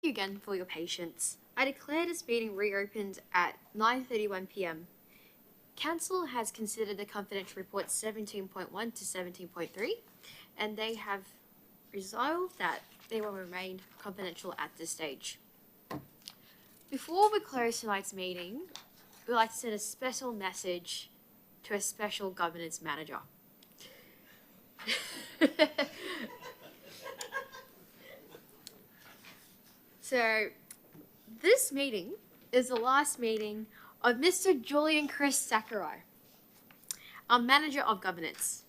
you again for your patience. I declare this meeting reopened at 9:31 p.m. Council has considered the confidential report 17.1 to 17.3, and they have resolved that they will remain confidential at this stage. Before we close tonight's meeting, we'd like to send a special message to a special governance manager. So, this meeting is the last meeting of Mr. Julian Chris Sakurai, our Manager of Governance.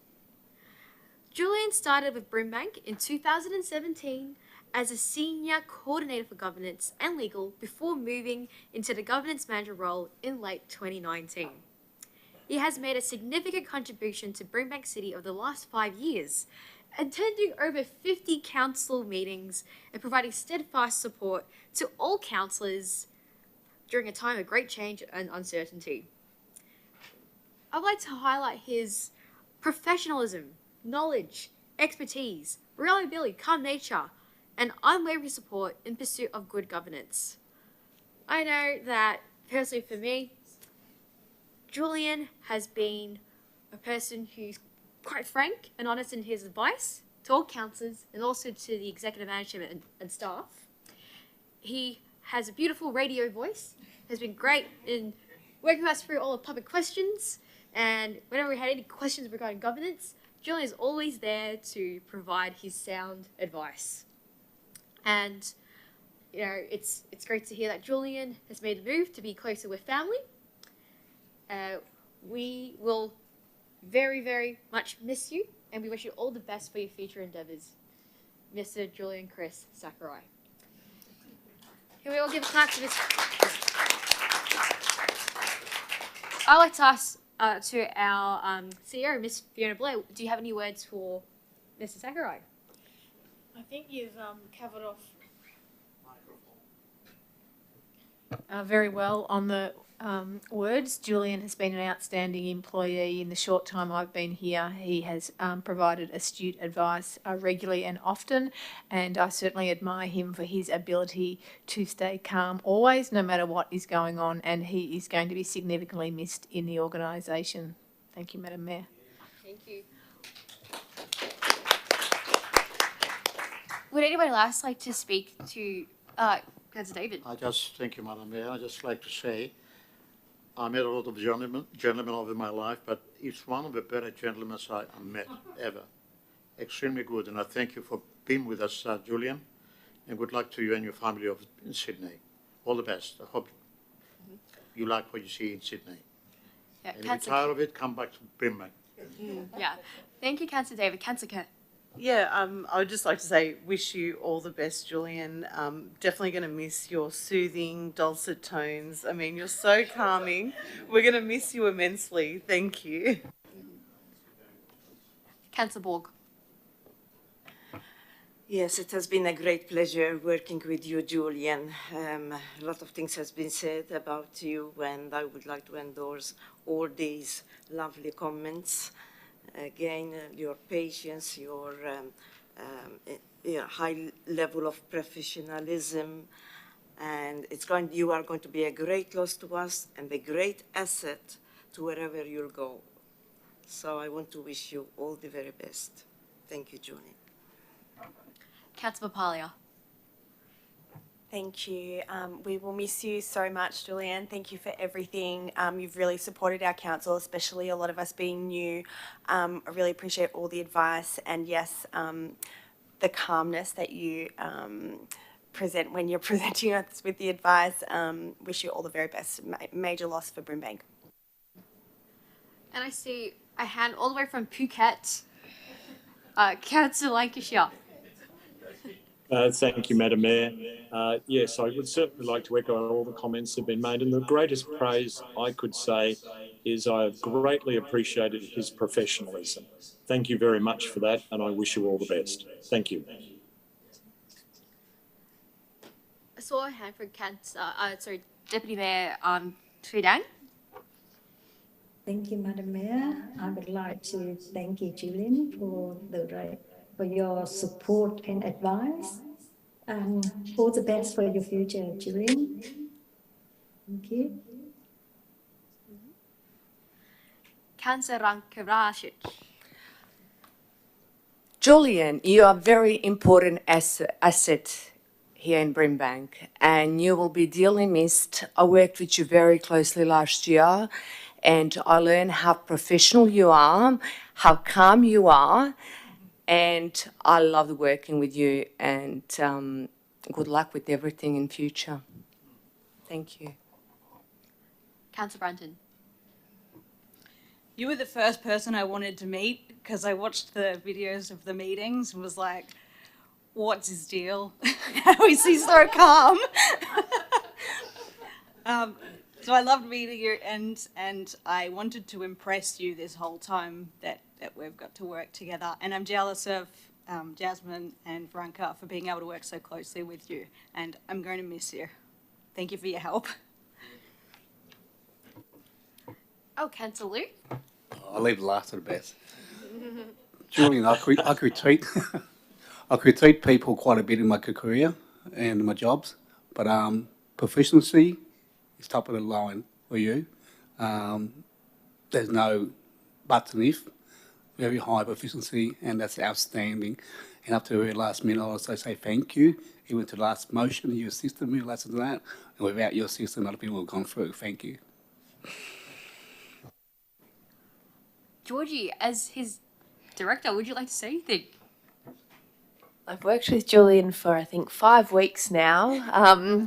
Julian started with Brimbank in 2017 as a Senior Coordinator for Governance and Legal before moving into the Governance Manager role in late 2019. He has made a significant contribution to Brimbank City over the last 5 years, attending over 50 council meetings and providing steadfast support to all councillors during a time of great change and uncertainty. I'd like to highlight his professionalism, knowledge, expertise, reliability, calm nature, and unwavering support in pursuit of good governance. I know that, personally for me, Julian has been a person who's quite frank and honest in his advice to all councillors and also to the executive management and staff. He has a beautiful radio voice, has been great in working us through all the public questions, and whenever we had any questions regarding governance, Julian is always there to provide his sound advice. And, you know, it's great to hear that Julian has made a move to be closer with family. We will very, very much miss you, and we wish you all the best for your future endeavours, Mr. Julian Chris Sakurai. Can we all give a clap to this? I'd like to ask to our CEO, Miss Fiona Blair, do you have any words for Mr. Sakurai? I think you've covered off very well on the words. Julian has been an outstanding employee in the short time I've been here. He has provided astute advice regularly and often, and I certainly admire him for his ability to stay calm always, no matter what is going on, and he is going to be significantly missed in the organisation. Thank you, Madam Mayor. Thank you. Would anybody else like to speak to Councillor David? Thank you, Madam Mayor. I just like to say, I met a lot of gentlemen over my life, but he's one of the better gentlemen I met ever. Extremely good, and I thank you for being with us, Julian, and good luck to you and your family in Sydney. All the best. I hope you like what you see in Sydney. Yeah, and if you're tired of it, come back to Brimbank. Yeah. Thank you, Councillor David. Councillor Kurt. Yeah, I would just like to say, wish you all the best, Julian. Definitely going to miss your soothing, dulcet tones. I mean, you're so calming. We're going to miss you immensely. Thank you. Councillor Borg. Yes, it has been a great pleasure working with you, Julian. A lot of things has been said about you, and I would like to endorse all these lovely comments. Again, your patience, your high level of professionalism, and you are going to be a great loss to us and a great asset to wherever you'll go. So I want to wish you all the very best. Thank you, Julian. Councillor Papalia. Thank you. We will miss you so much, Julian. Thank you for everything. You've really supported our council, especially a lot of us being new. I really appreciate all the advice, and yes, the calmness that you present when you're presenting us with the advice. Wish you all the very best. Major loss for Brimbank. And I see a hand all the way from Phuket. Councillor Lancashire. Thank you, Madam Mayor. Yes, I would certainly like to echo all the comments that have been made, and the greatest praise I could say is I have greatly appreciated his professionalism. Thank you very much for that, and I wish you all the best. Thank you. I saw a hand from Deputy Mayor Thuy Dang. Thank you, Madam Mayor. I would like to thank you, Julian, for your support and advice. All the best for your future, Julian. Thank you. Councillor Rankarasic. Julian, you are a very important asset here in Brimbank, and you will be dearly missed. I worked with you very closely last year, and I learned how professional you are, how calm you are, and I loved working with you, and good luck with everything in future. Thank you. Councillor Brunton. You were the first person I wanted to meet because I watched the videos of the meetings and was like, what's his deal? How is he so calm? So I loved meeting you, and I wanted to impress you this whole time that we've got to work together. And I'm jealous of Jasmine and Veronica for being able to work so closely with you. And I'm going to miss you. Thank you for your help. Oh, Councillor Lou. I'll leave the last to the best. Julian, I critique I critique people quite a bit in my career and my jobs, but proficiency is top of the line for you. There's no buts and if. Very high proficiency, and that's outstanding. And up to the very last minute, I also say thank you. Even to the last motion, you assisted me, less than that. And without your system, other people would have gone through. Thank you. Georgie, as his director, would you like to say anything? I've worked with Julian for, I think, 5 weeks now.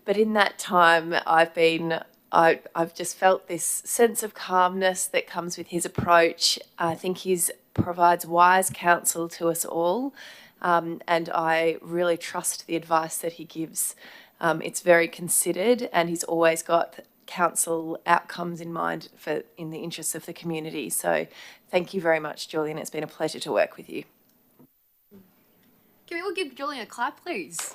But in that time, I've just felt this sense of calmness that comes with his approach. I think he provides wise counsel to us all, and I really trust the advice that he gives. It's very considered, and he's always got council outcomes in mind in the interests of the community. So thank you very much, Julian. It's been a pleasure to work with you. Can we all give Julian a clap, please?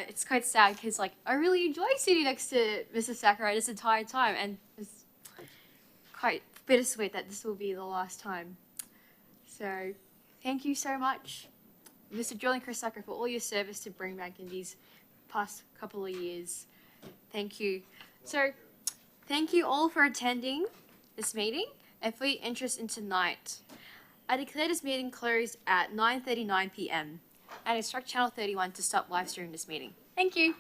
It's quite sad because, like, I really enjoy sitting next to Mr. Sakurai this entire time, and it's quite bittersweet that this will be the last time. So, thank you so much, Mr. Julian Christakis, for all your service to Brimbank in these past couple of years. Thank you. So, thank you all for attending this meeting and for your interest in tonight. I declare this meeting closed at 9:39 p.m. and instruct Channel 31 to stop live streaming this meeting. Thank you.